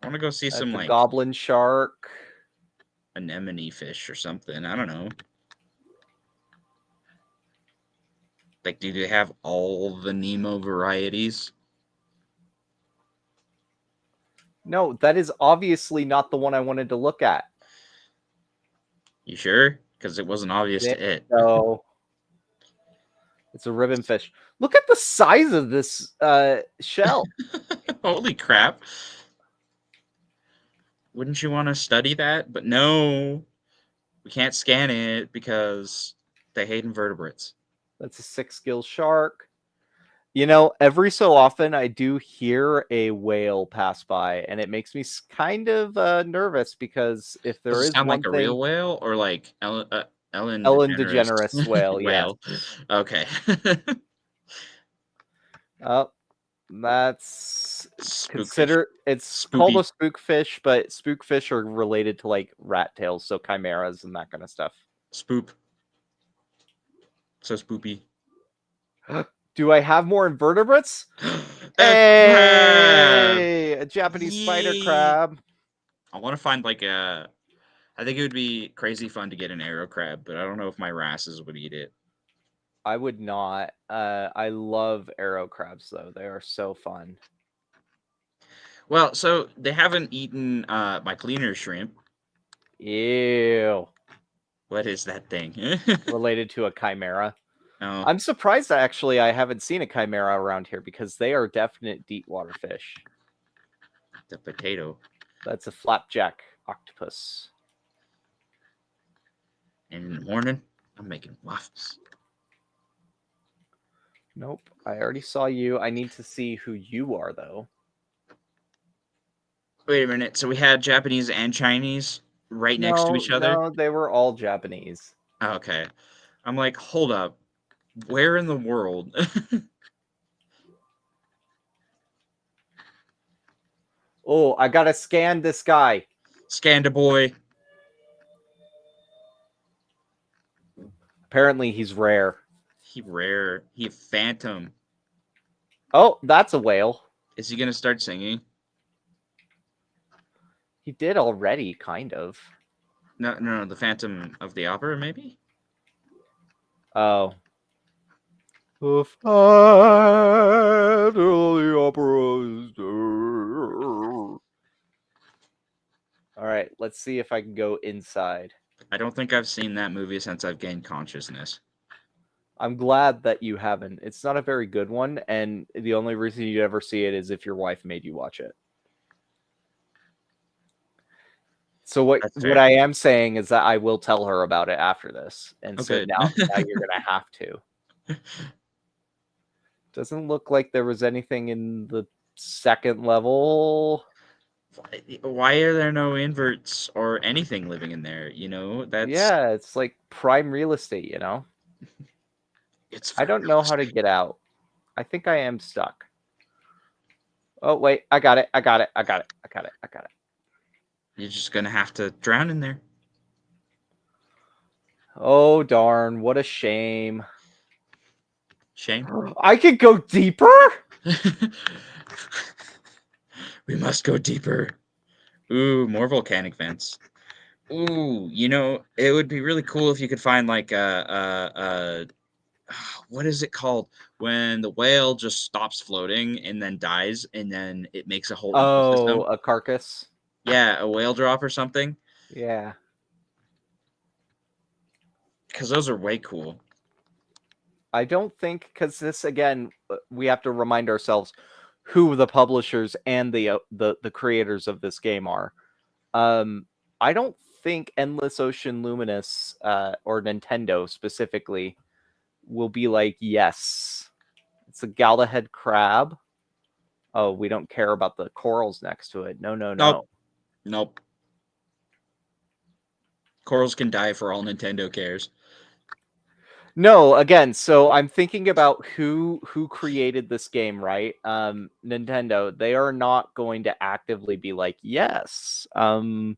I want to go see some, that's a like, goblin shark. anemone fish or something. I don't know. Like, do they have all the Nemo varieties? No, that is obviously not the one I wanted to look at. You sure? Because it wasn't obvious There to it. you go. It's a ribbon fish. Look at the size of this shell. Holy crap. Wouldn't you want to study that? But no, we can't scan it because they hate invertebrates. That's a 6-gill shark. You know, every so often I do hear a whale pass by, and it makes me kind of nervous because if Does there it is sound one like a thing, real whale or like Ellen Ellen DeGeneres DeGeneres whale, yes. whale? Okay. Oh, that's Spookfish. consider it's called a Spoopy. spookfish, but spookfish are related to like rat tails, so chimeras and that kind of stuff. Spoop. So spoopy. Do I have more invertebrates? A crab! Hey, a Japanese spider Yee! crab. I want to find like a. I think it would be crazy fun to get an arrow crab, but I don't know if my wrasses would eat it. I would not. I love arrow crabs though. They are so fun. Well, so they haven't eaten my cleaner shrimp. Ew. What is that thing? Related to a chimera. Oh, I'm surprised actually I haven't seen a chimera around here because they are definite deep water fish. the potato. That's a flapjack octopus. And in the morning, I'm making waffles. Nope. I already saw you. I need to see who you are though. Wait a minute. So we had Japanese and Chinese right next to No, each other? no, they were all Japanese. Okay. I'm like, hold up. Where in the world? Oh, I gotta scan this guy. Scanda boy. Apparently he's rare. He rare. He phantom. Oh, that's a whale. Is he gonna start singing? He did already, kind of. No, no, no. The Phantom of the Opera, maybe. Oh. The Phantom of the Opera is there. All right, let's see if I can go inside. I don't think I've seen that movie since I've gained consciousness. I'm glad that you haven't. It's not a very good one, and the only reason you'd ever see it is if your wife made you watch it. So what That's what fair. I am saying is that I will tell her about it after this, and Oh, so good. now you're gonna have to. Doesn't look like there was anything in the second level. Why are there no inverts or anything living in there? You know, that's Yeah, it's like prime real estate, you know? it's. I don't know how to get out. I think I am stuck. Oh, wait. I got it. I got it. I got it. I got it. I got it. You're just gonna have to drown in there. Oh, darn. What a shame. Shame. I could go deeper? We must go deeper. Ooh, more volcanic vents. Ooh, you know, it would be really cool if you could find like a what is it called when the whale just stops floating and then dies and then it makes a whole Oh, ecosystem? a carcass. Yeah, a whale drop or something. Yeah. Because those are way cool. I don't think, because this, again, we have to remind ourselves who the publishers and the creators of this game are. I don't think Endless Ocean Luminous or Nintendo specifically will be like, yes, it's a Galahad crab. Oh, we don't care about the corals next to it. No, no, Nope. no. Nope. Corals can die for all Nintendo cares. No, again, so I'm thinking about who created this game, right? Nintendo. They are not going to actively be like, yes, let's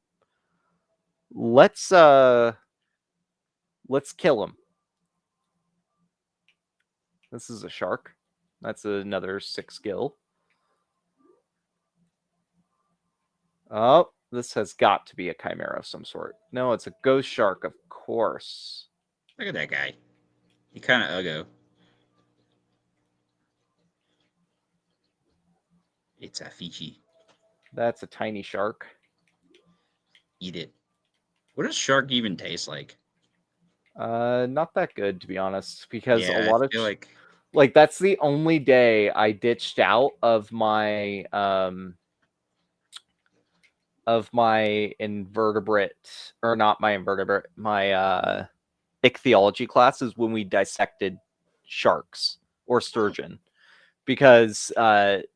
kill him. This is a shark. That's another 6 skill. Oh, this has got to be a chimera of some sort. No, it's a ghost shark, of course. Look at that guy. He kind of uggo. It's a Fiji. That's a tiny shark. Eat it. What does shark even taste like? Not that good, to be honest, because a Yeah, I lot of feel like like that's the only day I ditched out of my invertebrate, or not my invertebrate, my ichthyology classes when we dissected sharks or sturgeon, because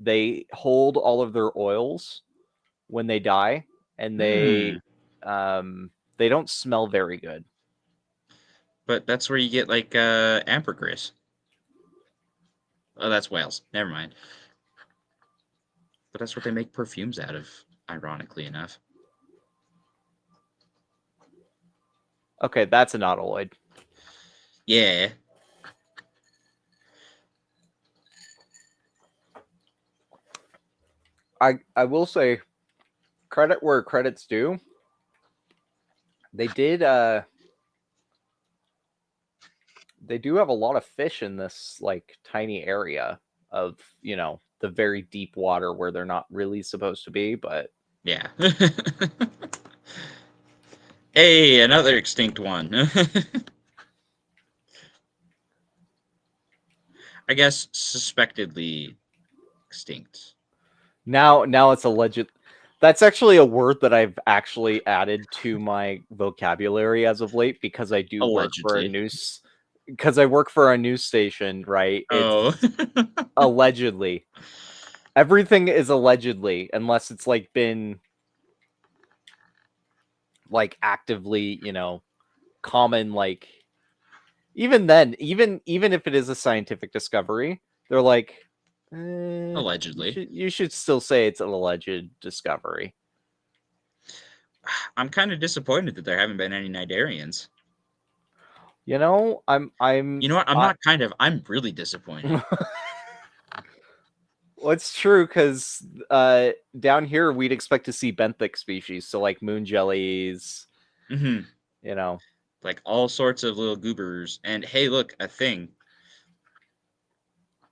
they hold all of their oils when they die, and hmm. they don't smell very good. But that's where you get like ambergris. Oh, that's whales. Never mind. But that's what they make perfumes out of, ironically enough. Okay, that's a nautiloid. Yeah. I will say, credit where credit's due. They did they do have a lot of fish in this like tiny area of, the very deep water where they're not really supposed to be, but Yeah. Hey, another extinct one. I guess suspectedly extinct. now it's alleged. That's actually a word that I've actually added to my vocabulary as of late, because I do work for a Allegedly. news because I work for a news station, right? Oh. It's allegedly. Everything is allegedly, unless it's like been like actively, common, like Even then, even if it is a scientific discovery, they're like, Allegedly. you should still say it's an alleged discovery. I'm kind of disappointed that there haven't been any Nidarians. You know, You know what? I'm not kind of. I'm really disappointed. Well, it's true because down here we'd expect to see benthic species, so like moon jellies, Hmm. you know. Like all sorts of little goobers. And hey, look, a thing.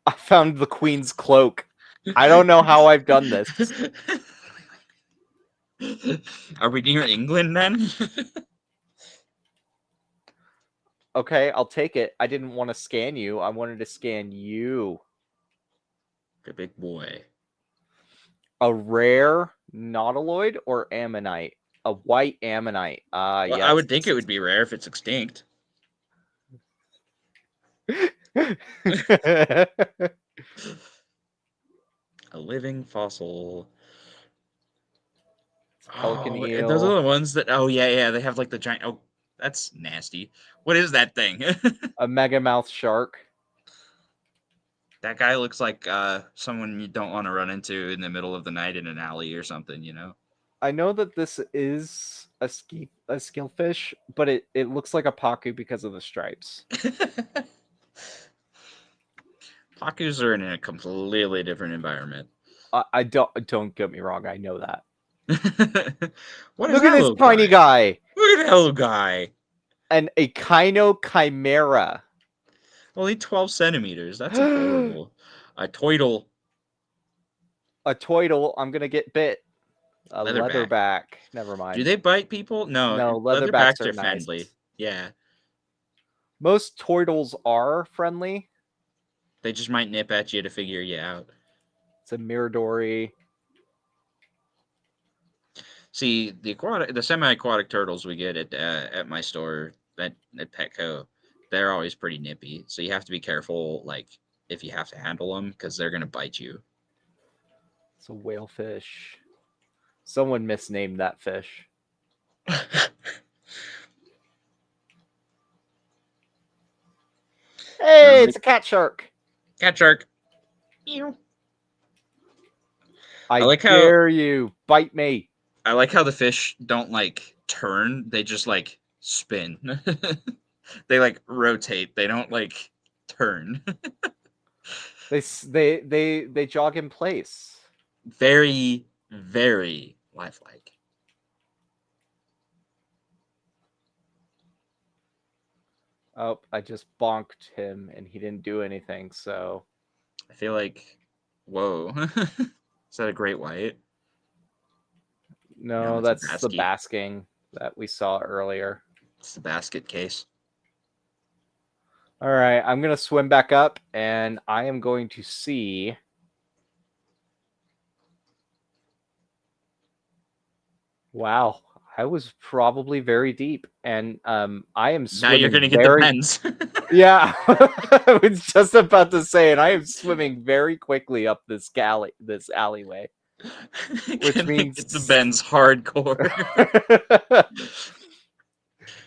I found the queen's cloak. I don't know how I've done this. Are we near England then? Okay, I'll take it. I didn't want to scan you. I wanted to scan you. The big boy. A rare nautiloid or ammonite? A white ammonite. Ah, Well, I yes. would think it would be rare if it's extinct. A living fossil. Pelican Oh, those eel. are the ones that. Oh yeah, yeah. They have like the giant. Oh, that's nasty. What is that thing? A megamouth shark. That guy looks like someone you don't want to run into in the middle of the night in an alley or something. You know. I know that this is a skillfish, but it looks like a paku because of the stripes. Pakus are in a completely different environment. I don't get me wrong. I know that. What is Look at that this little tiny guy? guy. Look at that little guy. And a Kino chimera. Only 12 centimeters. That's A adorable. A toidle toidle. I'm gonna get bit. A leatherback. leatherback. Never Do mind. they bite people? No, No, leatherbacks leatherbacks are are nice. friendly. Yeah, Most toidles are friendly. they just might nip at you to figure you out. It's a Miradori. See, the semi-aquatic turtles we get at my store at Petco, they're always pretty nippy. So you have to be careful, like if you have to handle them, because they're gonna bite you. It's a whalefish. Someone misnamed that fish. Hey, it's a cat shark. Cat shark. Ew. I I like how dare you. Bite me. I like how the fish don't like turn; they just like spin. They like rotate. They don't like turn. They jog in place. Very, very lifelike. Oh, I just bonked him and he didn't do anything, so I feel like, whoa, is that a great white? No, no, it's a that's the basket. basking that we saw earlier. It's the basket case. All right, I'm going to swim back up and I am going to see. Wow, I was probably very deep and I am Now you're swimming gonna get the very bends. Yeah, I was just about to say it. I am swimming very quickly up this alleyway, which Gonna get the means bends hardcore.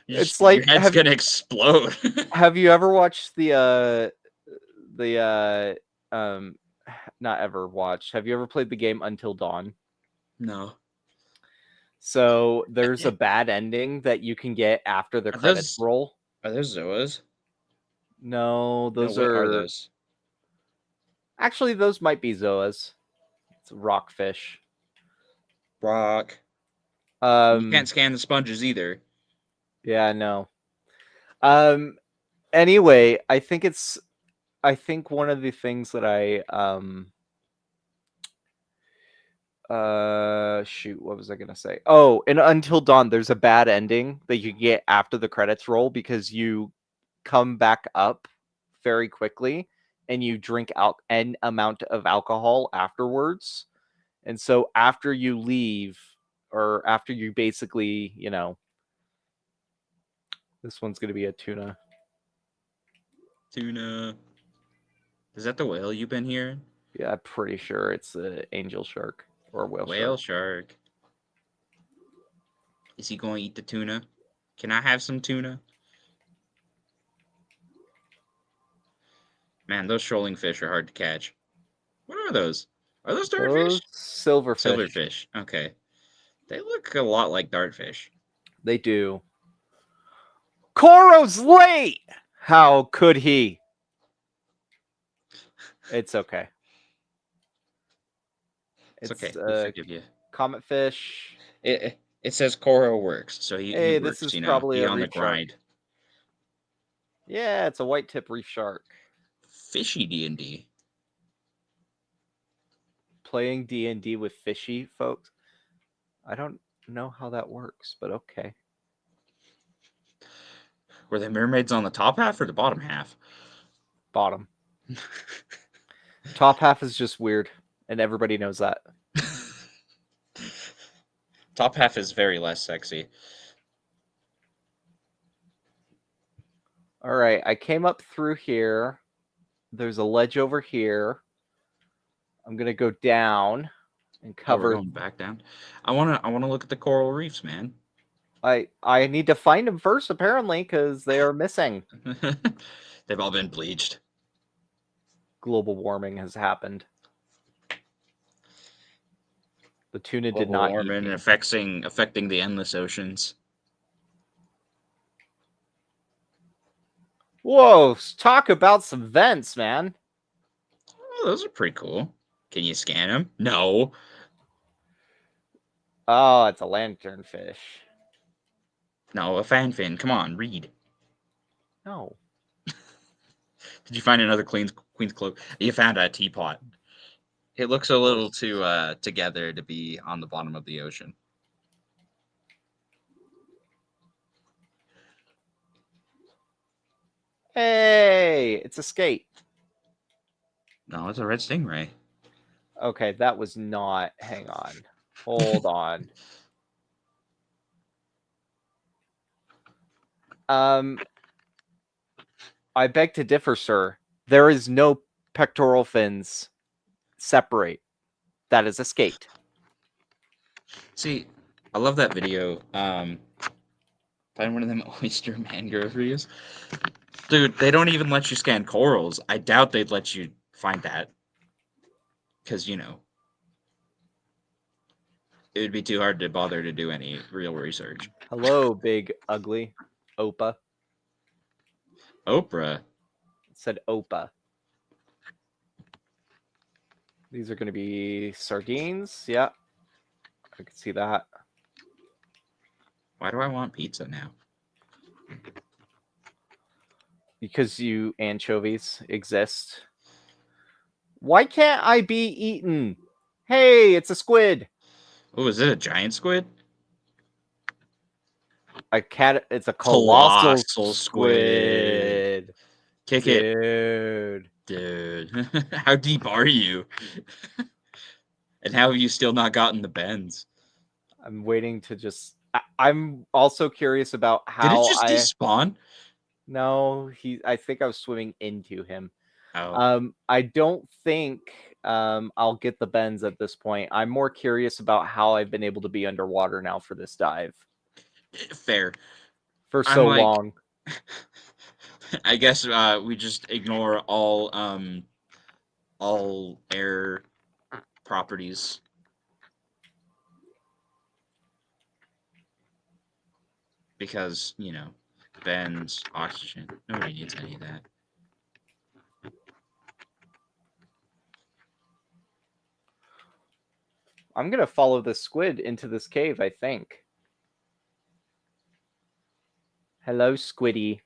it's Your like head's gonna explode. have you ever watched the not ever watched. Have you ever played the game Until Dawn? No. So there's a bad ending that you can get after the Are credits those roll. are those Zoas? No, No, those what are are those? actually those might be Zoas. It's rockfish. Rock. You can't Um scan the sponges either. yeah, no. Um anyway, I think one of the things that shoot, what was I gonna say? Oh, in Until Dawn, there's a bad ending that you get after the credits roll because you come back up very quickly and you drink out an amount of alcohol afterwards. And so after you leave, or after you basically, this one's gonna be a tuna. Tuna. Is that the whale you've been hearing? Yeah, I'm pretty sure it's an angel shark or whale shark. Whale shark. Is he going to eat the tuna? Can I have some tuna? Man, those shoaling fish are hard to catch. What are those? Are those Those dartfish? silverfish. Silverfish. Okay. They look a lot like dartfish. They do. Koro's late! How could he? It's okay. It's It's okay. We forgive you. comet fish. It says Koro works, so he Hey, this works, is you know, probably he a on the reef shark. grind. Yeah, it's a white tip reef shark. Fishy D&D. Playing D&D with fishy folks. I don't know how that works, but okay. Were the mermaids on the top half or the bottom half? Bottom. Top half is just weird, and everybody knows that. Top half is very less sexy. All right, I came up through here. There's a ledge over here. I'm gonna go down and Oh, we're cover. going back down. I wanna look at the coral reefs, man. I need to find them first, apparently, because they are missing. They've all been bleached. Global warming has happened. The tuna did Global not eat warming me. affecting the endless oceans. Whoa! Talk about some vents, man. Oh, those are pretty cool. Can you scan them? No. Oh, it's a lanternfish. No, a fanfin. Come on, read. No. Did you find another Queen's cloak? You found a teapot. It looks a little too together to be on the bottom of the ocean. Hey, it's a skate. No, it's a red stingray. Okay, that was not. Hang on. Hold on. I beg to differ, sir. There is no pectoral fins separate. That is a skate. See, I love that video. Find one of them oyster mangrove reefs. Dude, they don't even let you scan corals. I doubt they'd let you find that. Because, you know, it would be too hard to bother to do any real research. Hello, big ugly Opa. Oprah. It said Opa. These are going to be sardines. Yeah, I can see that. Why do I want pizza now? Because you anchovies exist. Why can't I be eaten? Hey, it's a squid. Oh, is it a giant squid? It's a colossal Colossal squid. Kick Dude. Dude. How deep are you? And how have you still not gotten the bends? I'm waiting to just. I'm also curious about Did it how just despawn? No, I think I was swimming into him. Oh. I don't think I'll get the bends at this point. I'm more curious about how I've been able to be underwater now for this dive Fair. for I'm so like, long. I guess we just ignore all air properties. Because, you know, bends, oxygen. Nobody needs any of that. I'm gonna follow the squid into this cave, I think. Hello, Squiddy.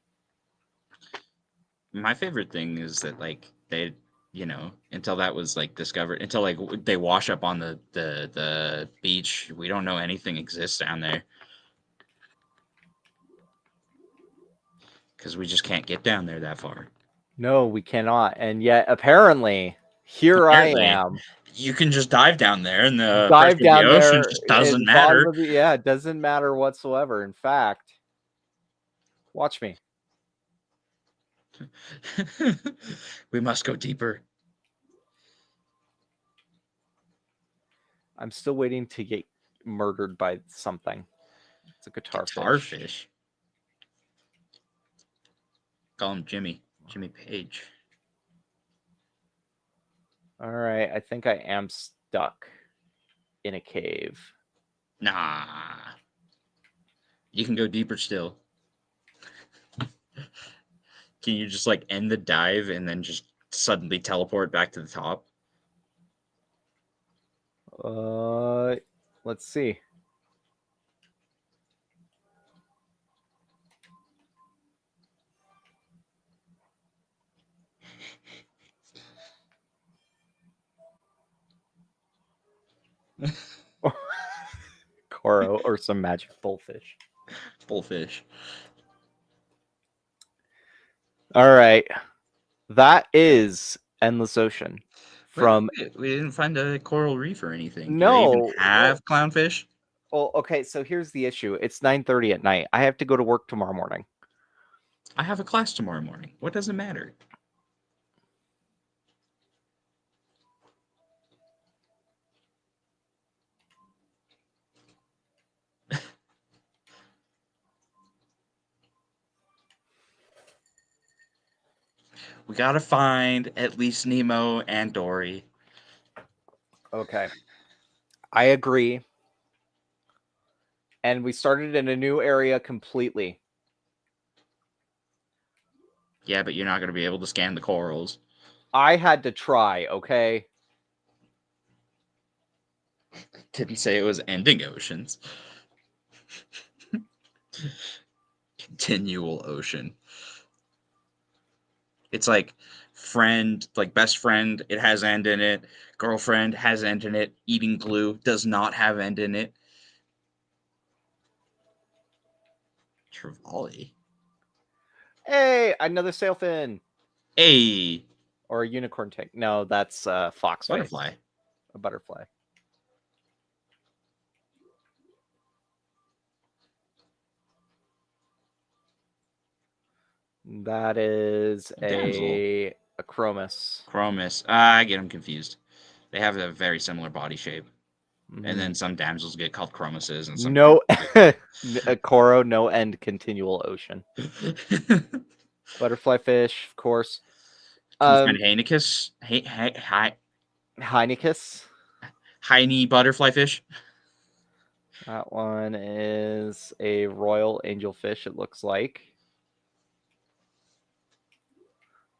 My favorite thing is that, like, they, you know, until that was like discovered, until like they wash up on the beach, we don't know anything exists down there because we just can't get down there that far. No, we cannot. And yet, apparently, here Apparently, I am. you can just dive down there, and the Dive pressure of the down ocean there just in doesn't the bottom matter. of the. Yeah, it doesn't matter whatsoever. In fact, watch me. We must go deeper. I'm still waiting to get murdered by something. It's a guitar Guitarfish. Call him Jimmy. Jimmy Page. All right, I think I am stuck in a cave. Nah. You can go deeper still. Can you just like end the dive and then just suddenly teleport back to the top? Let's see. Coro or some magic bullfish. Bullfish. All right. That is Endless Ocean. From We didn't find a coral reef or anything. Do they even No. have clownfish? Well, okay, so here's the issue. It's 9:30 at night. I have to go to work tomorrow morning. I have a class tomorrow morning. What does it matter? We gotta find at least Nemo and Dory. Okay. I agree. And we started in a new area completely. Yeah, but you're not gonna be able to scan the corals. I had to try, okay? Didn't say it was ending oceans. Continual ocean. It's like friend, like best friend, it has end in it. Girlfriend has end in it. Eating glue does not have end in it. Trevally. Hey, another sailfin. A Or a unicorn tank. No, that's fox face. butterfly. A butterfly. That is Damsel. a chromis. Chromis. I get them confused. They have a very similar body shape. Mhm. And then some damsels get called chromises and some No damsels a Coro, no end, continual ocean. get Butterfly fish, of course. Can you find Heinicus? Heinicus. Heine butterfly fish? That one is a royal angelfish, it looks like.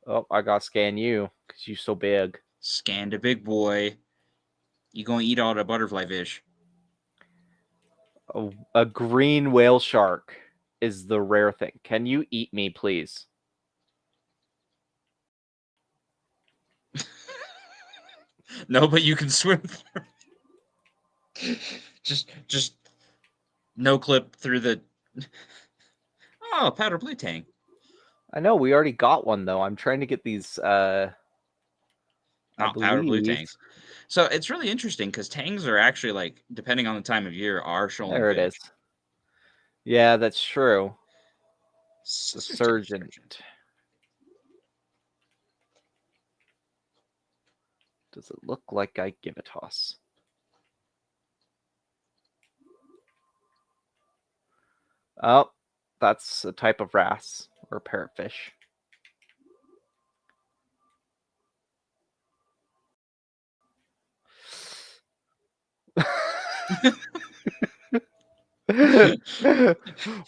Oh, I gotta scan you because you so big. Scanned a big boy. You gonna eat all the butterfly fish? A green whale shark is the rare thing. Can you eat me, please? No, but you can swim through. just no clip through the. Oh, powder blue tang. I know we already got one though. I'm trying to get these. I Not powder blue believe tangs. So it's really interesting because tangs are actually like, depending on the time of year, are shoaling there it is. fish. Yeah, that's true. The Cystic surgeon. Does it look like I give a toss? Oh, that's a type of wrasse or parrotfish.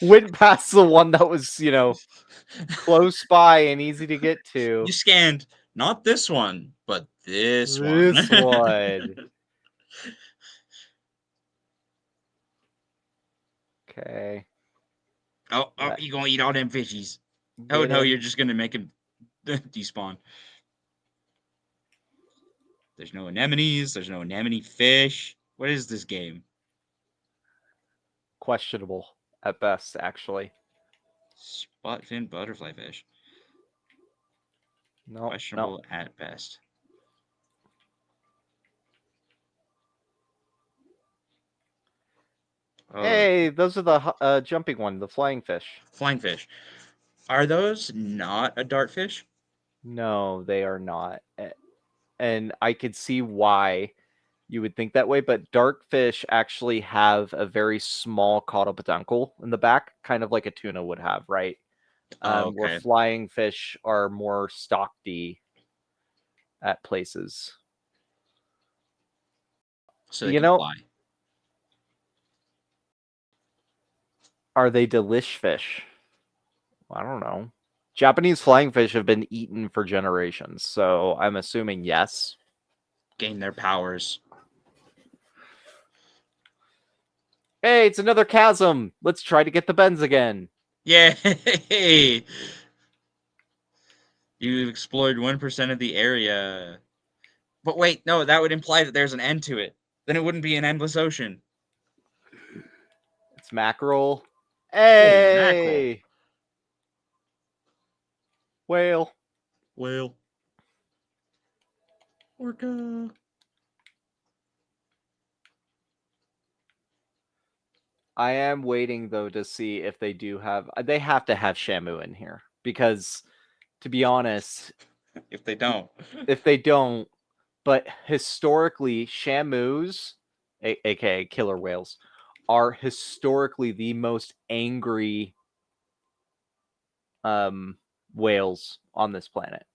Went past the one that was, close by and easy to get to. You scanned not this one, but this one. This one. Okay. Oh, you gonna eat all them fishies. Oh Get no, him. you're just gonna make him despawn. There's no anemones, there's no anemone fish. What is this game? Questionable at best, actually. Spotfin butterfly fish. No, Questionable at best. Oh, hey, those are the jumping one, the flying fish. flying fish. Are those not a dartfish? No, they are not. And I could see why you would think that way, but dartfish actually have a very small caudal peduncle in the back, kind of like a tuna would have, right? Oh, Where okay. flying fish are more stocky at places. so they You can know, fly. are they delish fish? I don't know. Japanese flying fish have been eaten for generations, so I'm assuming yes. Gain their powers. Hey, it's another chasm. Let's try to get the bends again. Yay! You've explored 1% of the area. But wait, no, that would imply that there's an end to it. Then it wouldn't be an endless ocean. It's mackerel. Holy mackerel. Hey! Whale. Whale. Orca. I am waiting though to see if they do have. They have to have Shamu in here because, to be honest, If they don't. if they don't, but historically, Shamus, aka killer whales, are historically the most angry whales on this planet.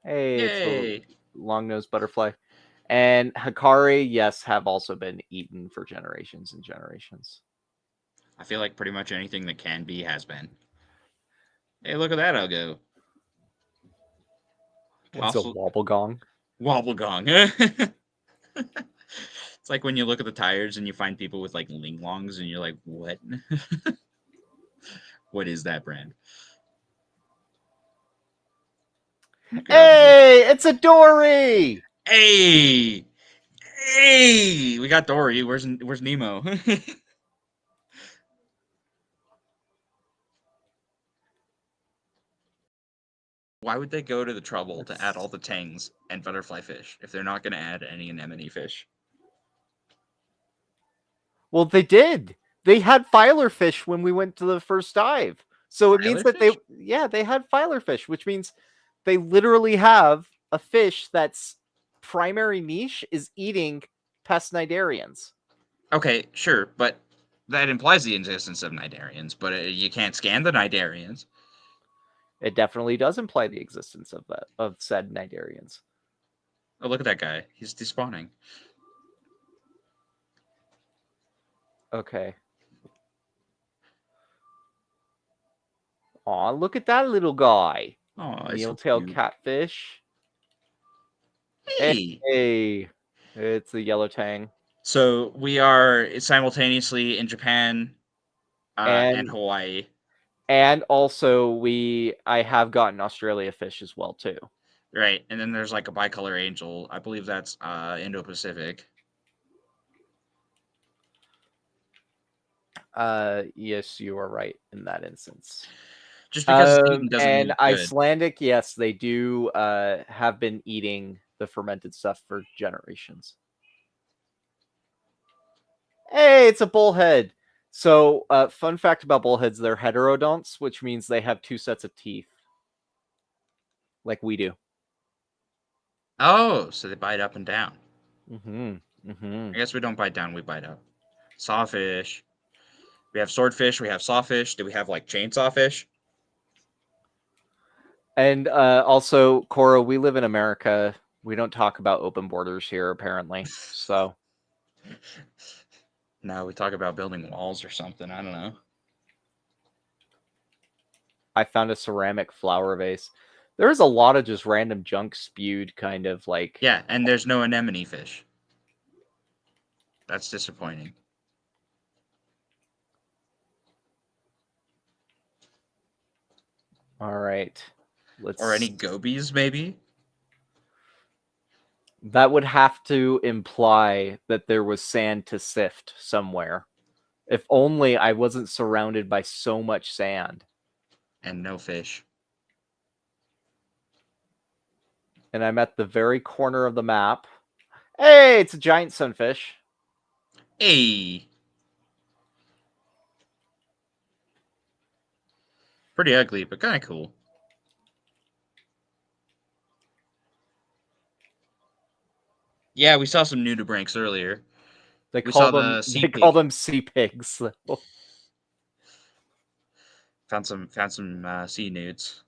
Hey, it's the Yay! long-nosed butterfly. And Hikari, yes, have also been eaten for generations and generations. I feel like pretty much anything that can be has been. Hey, look at that, Ugo. What's a wobblegong? Wobblegong. It's like when you look at the tires and you find people with like linglongs and you're like, what? What is that brand? Hey, it's a dory! Hey! Hey! We got Dory. Where's Nemo? Why would they go to the trouble to add all the tangs and butterfly fish if they're not going to add any anemone fish? Well, they did. They had filer fish when we went to the first dive. So it means that Fish? they had filer fish, which means they literally have a fish that's primary niche is eating pest cnidarians. Okay, sure, but that implies the existence of cnidarians, but you can't scan the cnidarians. It definitely does imply the existence of said cnidarians. Oh, look at that guy. He's despawning. Okay. Aw, look at that little guy. Oh, Meal-tailed catfish. Hey! Hey, it's the yellow tang. So we are simultaneously in Japan and And Hawaii. and also I have gotten Australia fish as well too. Right, and then there's like a bicolor angel. I believe that's Indo-Pacific. Yes, you are right in that instance. Just because it's eaten doesn't mean And it's good. Icelandic, yes, they do have been eating the fermented stuff for generations. Hey, it's a bullhead. So, fun fact about bullheads, they're heterodonts, which means they have two sets of teeth. Like we do. Oh, so they bite up and down. Mm-hmm. Mm-hmm. I guess we don't bite down, we bite up. Sawfish. We have swordfish, we have sawfish. Do we have like chainsaw fish? And also, Cora, we live in America. We don't talk about open borders here, apparently. So No, we talk about building walls or something. I don't know. I found a ceramic flower vase. There's a lot of just random junk spewed, kind of like. Yeah, and there's no anemone fish. That's disappointing. All right. Let's. Or any gobies, maybe? That would have to imply that there was sand to sift somewhere. If only I wasn't surrounded by so much sand. And no fish. And I'm at the very corner of the map. Hey, it's a giant sunfish. Hey! Pretty ugly, but kind of cool. Yeah, we saw some nudibranchs earlier. They We call saw them the sea they call pig. them sea pigs. Found some sea nudes.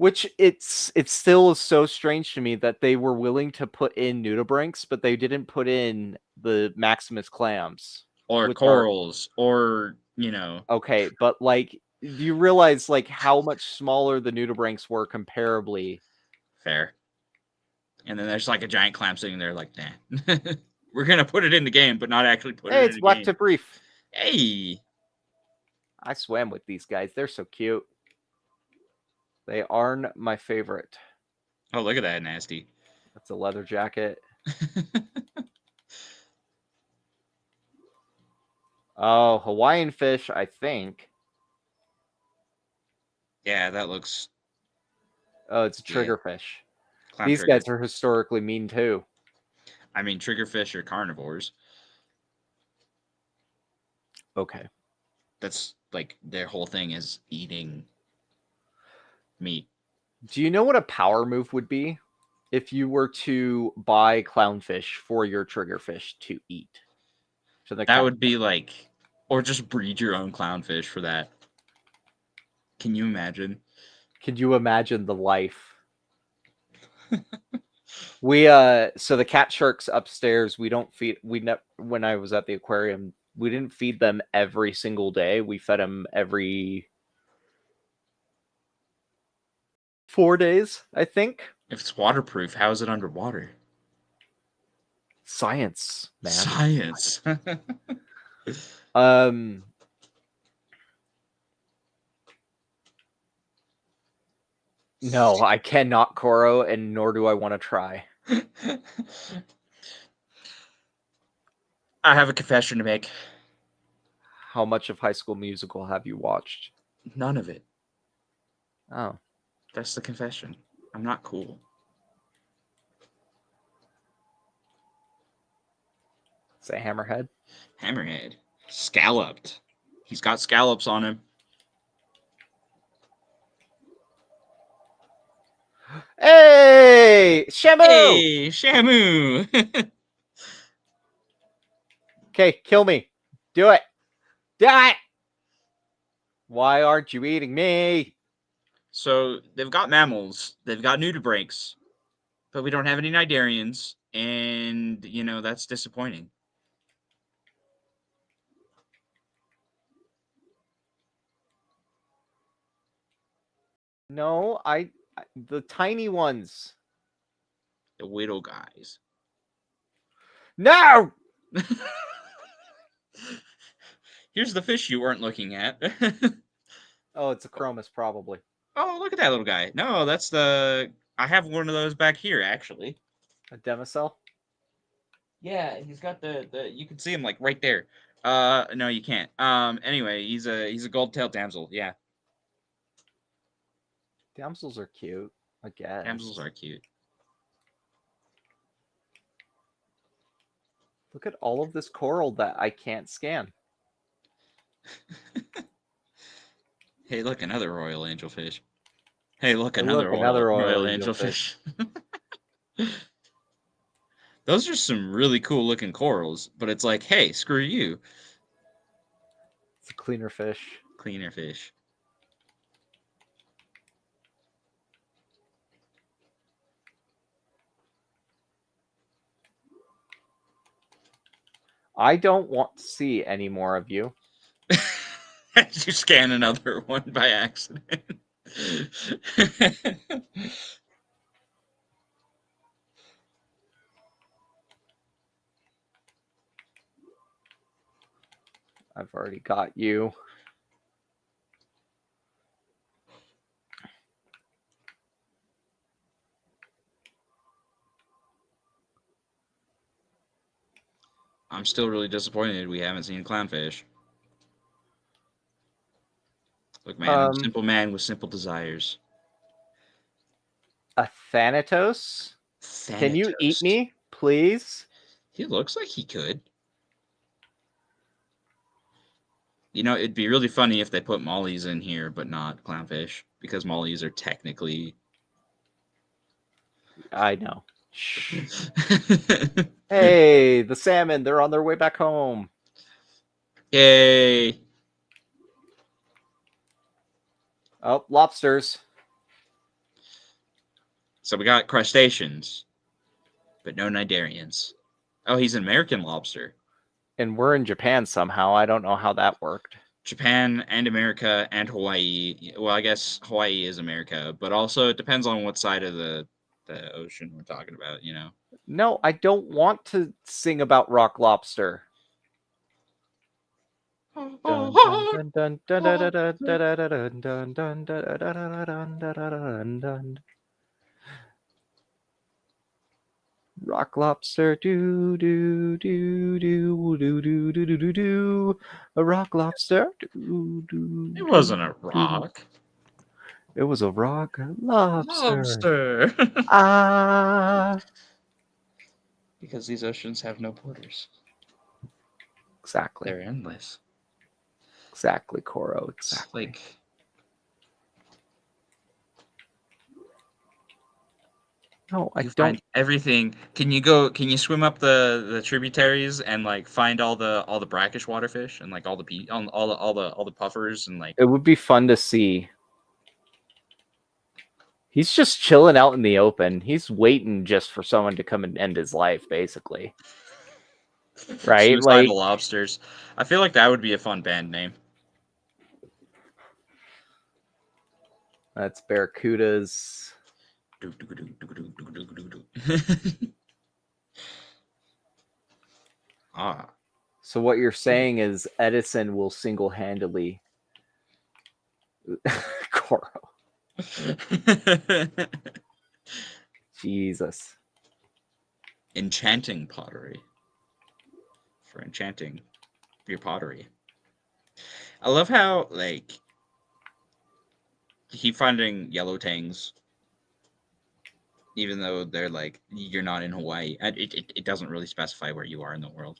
Which it still is so strange to me that they were willing to put in nudibranchs, but they didn't put in the Maximus clams, Or which are corals, or, you know, okay. But like, do you realize like how much smaller the nudibranchs were comparably? fair. And then there's like a giant clam sitting there, like, nah. We're gonna put it in the game, but not actually put Hey, it in it's the game. blacktip reef. Hey, I swam with these guys. They're so cute. They aren't my favorite. oh, look at that nasty. That's a leather jacket. Oh, Hawaiian fish, I think. Yeah, that looks, Oh, it's a yeah, triggerfish. clown These trigger. guys are historically mean too. I mean, triggerfish are carnivores. Okay. That's like their whole thing is eating meat. Do you know what a power move would be if you were to buy clownfish for your triggerfish to eat to the That clown? would be like, or just breed your own clownfish for that. Can you imagine? Could you imagine the life? We so the cat sharks upstairs, we don't feed when I was at the aquarium, we didn't feed them every single day. We fed them every 4 days, I think. If it's waterproof, how is it underwater? Science, man. Science. Um no, I cannot Koro, and nor do I want to try. I have a confession to make. How much of High School Musical have you watched? None of it. Oh, That's the confession. I'm not cool. say Hammerhead. Hammerhead. Scalloped. He's got scallops on him. Hey, Shamu! Hey, Shamu! Okay, kill me. Do it. Do it. Why aren't you eating me? So they've got mammals, they've got nudibranchs, but we don't have any cnidarians, and you know that's disappointing. No, the tiny ones. The widow guys. No. Here's the fish you weren't looking at. Oh, it's a chromis, probably. Oh, look at that little guy. No, that's the. I have one of those back here, actually. A Demicel? Yeah, he's got the. You can see him like right there. No, you can't. Anyway, he's a gold-tailed damsel. Yeah, Damsels are cute, I guess. damsels are cute. Look at all of this coral that I can't scan. Hey, look, another royal angelfish. Hey, look, Hey, look, another another royal royal angelfish. Those are some really cool looking corals, but it's like, hey, screw you, It's a cleaner fish. cleaner fish. I don't want to see any more of you. You scan another one by accident. I've already got you. I'm still really disappointed we haven't seen clownfish. Look, man, I'm a simple man with simple desires. A Thanatos? Can you eat Thanatos. me, please? He looks like he could. You know, it'd be really funny if they put mollies in here, but not clownfish, because mollies are technically. I know. Shh. Hey, the salmon, they're on their way back home. Yay! Oh, lobsters. So we got crustaceans, but no cnidarians. Oh, he's an American lobster. And we're in Japan somehow. I don't know how that worked. Japan and America and Hawaii. Well, I guess Hawaii is America, but also it depends on what side of the ocean we're talking about, you know. No, I don't want to sing about rock lobster. Dun dun dun dun dun dun dun dun dun dun dun dun dun dun. Rock lobster, do do do do do do do do do do. A rock lobster, do do It do wasn't a do. rock. It was a rock lobster. Lobster. Ah, Because these oceans have no borders. exactly, They're endless. exactly, Koro, It's exactly. like No, I you don't. find everything. Can you swim up the tributaries and like find all the brackish waterfish and like all the all the puffers and like It would be fun to see. He's just chilling out in the open. He's waiting just for someone to come and end his life, basically. Right? suicidal Like, lobsters. I feel like that would be a fun band name. that's barracudas. Ah. So what you're saying is Edison will single-handedly Koro. Jesus. Enchanting pottery. For enchanting your pottery. I love how like you keep finding yellow tangs, even though they're like you're not in Hawaii. And it doesn't really specify where you are in the world.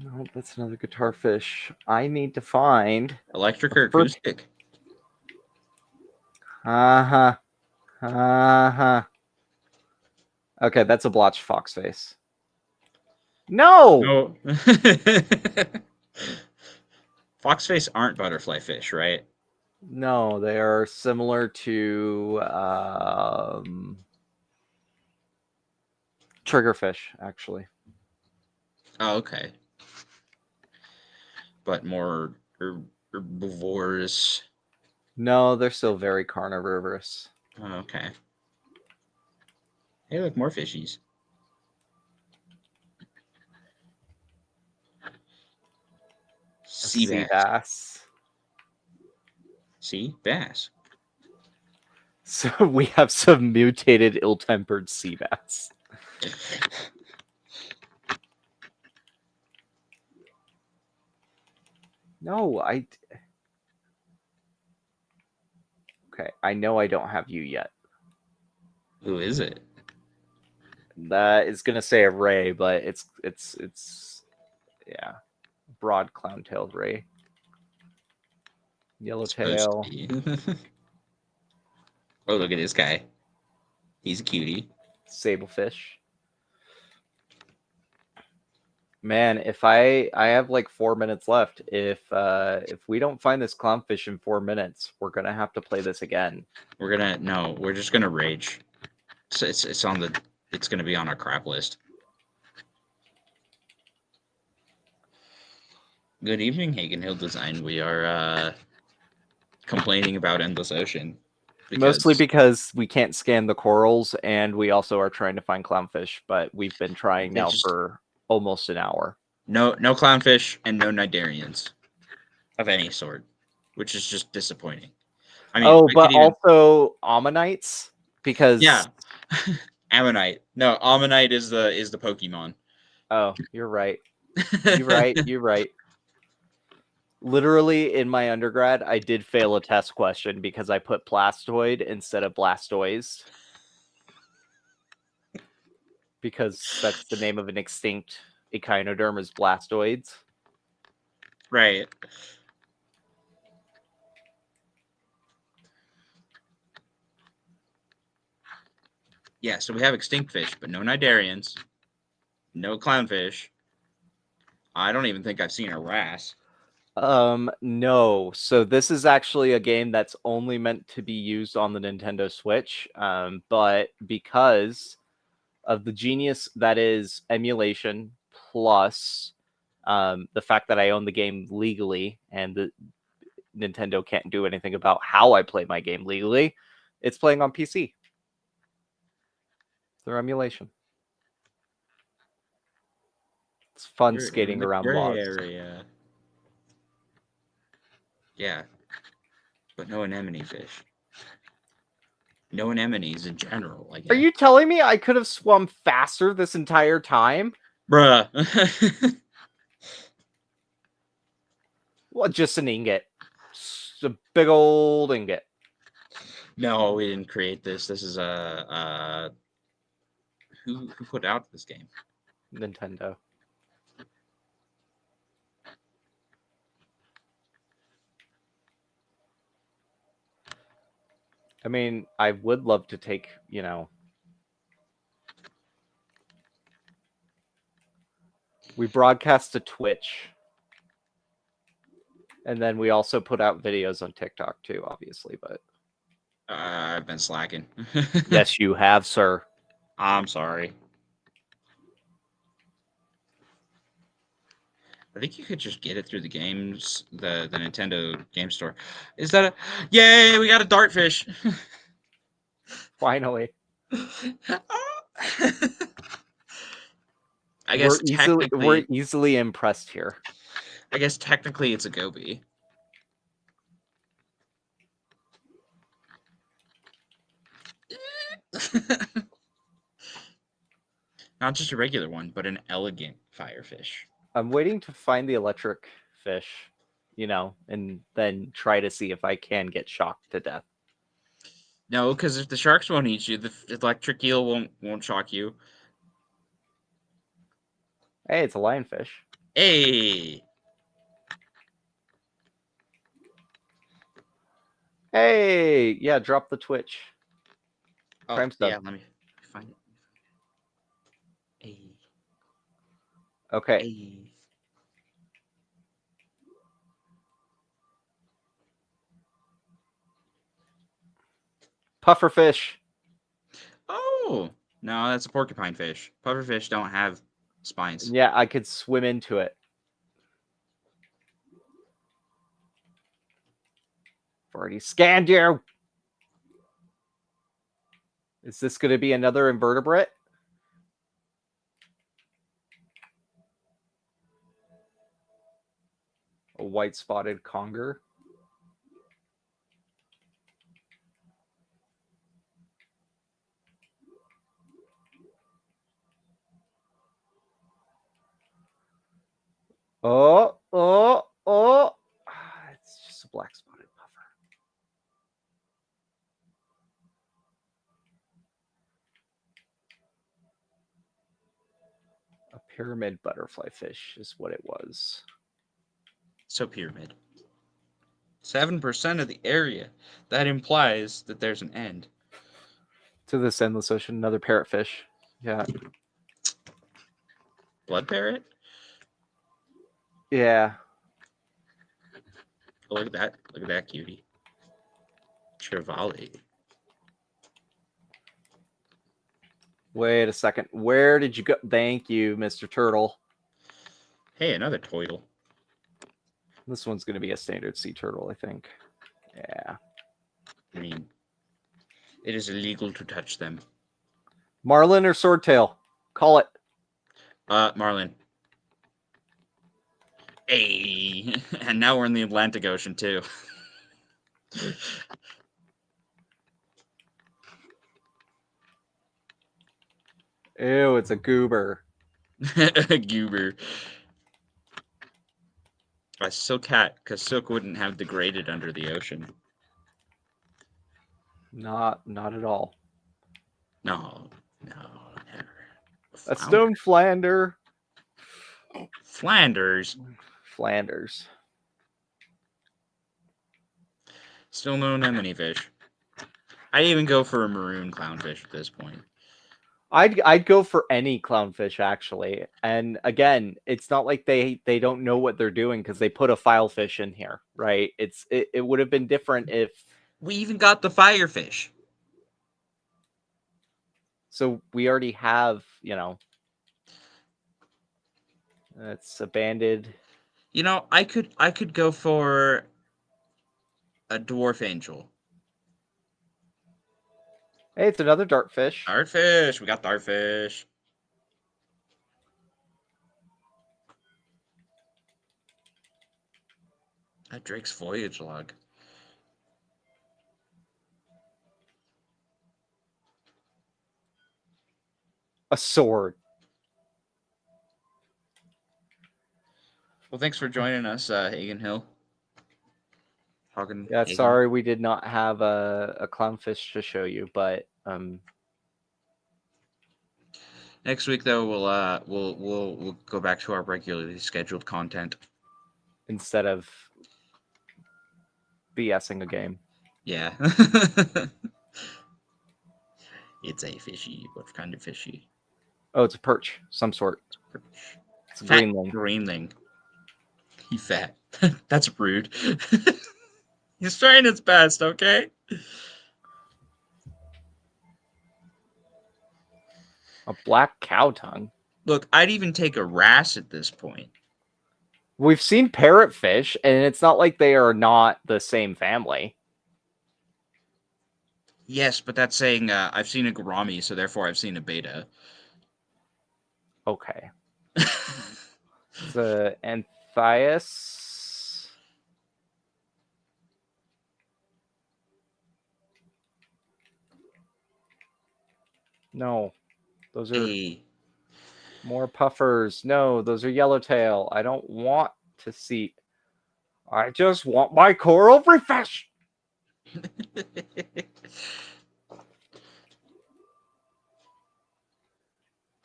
No, that's another guitar fish. I need to find. Electric or Frick. acoustic? Uh-huh. Uh-huh. Okay, that's a blotched fox face. No! No. Foxface aren't butterfly fish, right? No, they are similar to triggerfish, actually. Oh, okay. But more herbivores. No, they're still very carnivorous. Oh, okay. Hey, look, more fishies. Sea Sea bass. bass. See? Bass. So we have some mutated, ill-tempered sea bass. No, Okay, I know I don't have you yet. Who is it? That is gonna say a ray, but it's yeah, broad clown-tailed ray, Supposed yellowtail, to be. Oh, look at this guy. He's a cutie. sablefish. Man, if I have like 4 minutes left. If we don't find this clownfish in 4 minutes, we're gonna have to play this again. We're just gonna rage. So it's on the it's gonna be on our crap list. Good evening, Hagen Hill Design. We are complaining about Endless Ocean. Mostly because we can't scan the corals, and we also are trying to find clownfish, but we've been trying They now just for almost an hour. no clownfish and no cnidarians of any sort, which is just disappointing. I mean, Oh, I but could even also ammonites, because yeah, ammonite. No, ammonite is the Pokemon. oh, you're right. You're right. You're right. Literally, in my undergrad, I did fail a test question because I put Blastoid instead of Blastoise. Because that's the name of an extinct echinoderm is Blastoids. Right. Yeah, so we have extinct fish, but no cnidarians, no clownfish. I don't even think I've seen a wrasse. No. So this is actually a game that's only meant to be used on the Nintendo Switch. But because of the genius that is emulation plus the fact that I own the game legally and the Nintendo can't do anything about how I play my game legally, it's playing on PC through emulation. It's fun You're in skating the around gray logs. area. Yeah, but no anemone fish. No anemones in general, I Are guess. you telling me I could have swum faster this entire time? Bruh. Well, just an ingot. Just a big old ingot. No, we didn't create this. This is a who put out this game? Nintendo. I mean, I would love to take, we broadcast to Twitch. And then we also put out videos on TikTok too, obviously, but I've been slacking. yes, you have, sir. I'm sorry. I think you could just get it through the games, the Nintendo game store. Is that a yay? We got a dartfish. Finally. I guess we're technically, easily impressed here. it's a goby. Not just a regular one, but an elegant firefish. I'm waiting to find the electric fish, and then try to see if I can get shocked to death. No, because if the sharks won't eat you, the electric eel won't shock you. Hey, it's a lionfish. Hey. Hey, yeah, drop the Twitch. Oh, Prime sub. yeah, let me find it. Hey. Okay. Hey. Pufferfish. Oh, no, that's a porcupine fish. Pufferfish don't have spines. Yeah, I could swim into it. I've already scanned you. Is this going to be another invertebrate? A white-spotted conger? Oh. It's just a black-spotted puffer. A pyramid butterfly fish is what it was. So pyramid. 7% of the area. That implies that there's an end. To this endless ocean, another parrotfish. Yeah. Blood parrot? Yeah. Oh, look at that. Look at that cutie. Trevally. Wait a second. Where did you go? Thank you, Mr. Turtle. Hey, another turtle. This one's going to be a standard sea turtle, I think. Yeah. I mean, it is illegal to touch them. Marlin or swordtail? Call it. Marlin. Hey, and now we're in the Atlantic Ocean too. Ew, it's a goober. Goober. I still cat, because silk wouldn't have degraded under the ocean. Not at all. No, never. A stone flander. Flanders. Flanders. Still no anemone fish. I even go for a maroon clownfish at this point. I'd go for any clownfish actually. And again, it's not like they don't know what they're doing because they put a filefish in here, right? It would have been different if. We even got the firefish. So we already have, it's a banded. I could go for a dwarf angel. Hey, it's another dartfish. Dartfish. We got dartfish. That Drake's voyage log. A sword. Well, thanks for joining us, Hagen Hill. Yeah, sorry we did not have a clownfish to show you, but next week though we'll go back to our regularly scheduled content instead of BSing a game. Yeah. It's a fishy. What kind of fishy? Oh, it's a perch, some sort. It's a Fat greenling. greenling. He fat. That's rude. He's trying his best, okay? A black cow tongue. Look, I'd even take a wrasse at this point. We've seen parrotfish, and it's not like they are not the same family. Yes, but that's saying I've seen a gourami, so therefore I've seen a beta. Okay. It's a Anthias. No, those are more puffers. No, those are yellowtail. I don't want to see. I just want my coral reef fish.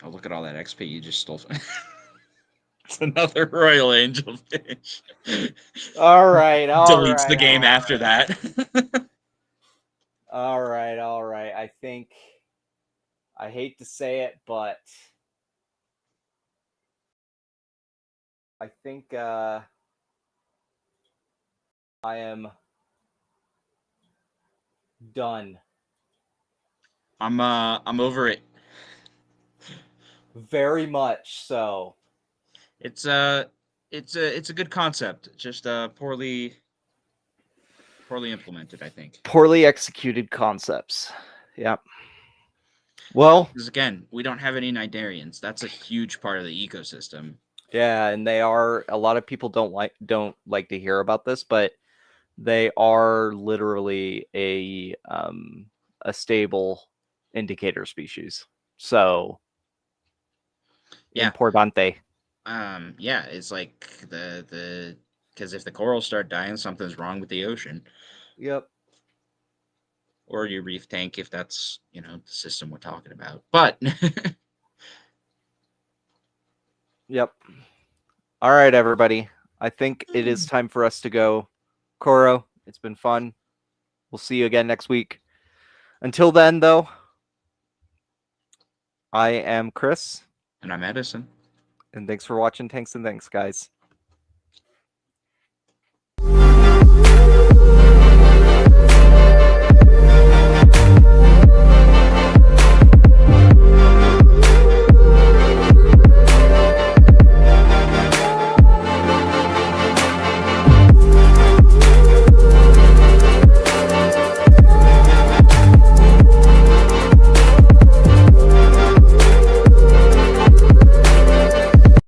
Oh, look at all that XP you just stole. It's another Royal Angel fish. All right, Deletes the game after that. All right. I think I hate to say it, but I think I am done. I'm over it. Very much so. It's a good concept, just poorly implemented, I think. Poorly executed concepts. Yep. Well, Because again, we don't have any Nidarians. That's a huge part of the ecosystem. yeah, and they are, a lot of people don't like to hear about this, but they are literally a stable indicator species. So Yeah. importante. Yeah, it's like the because if the corals start dying, something's wrong with the ocean. Yep. Or your reef tank, if that's the system we're talking about. But Yep. All right, everybody. I think it is time for us to go. Koro, it's been fun. We'll see you again next week. Until then, though, I am Chris. And I'm Edison. And thanks for watching Tanks and Thanks, guys.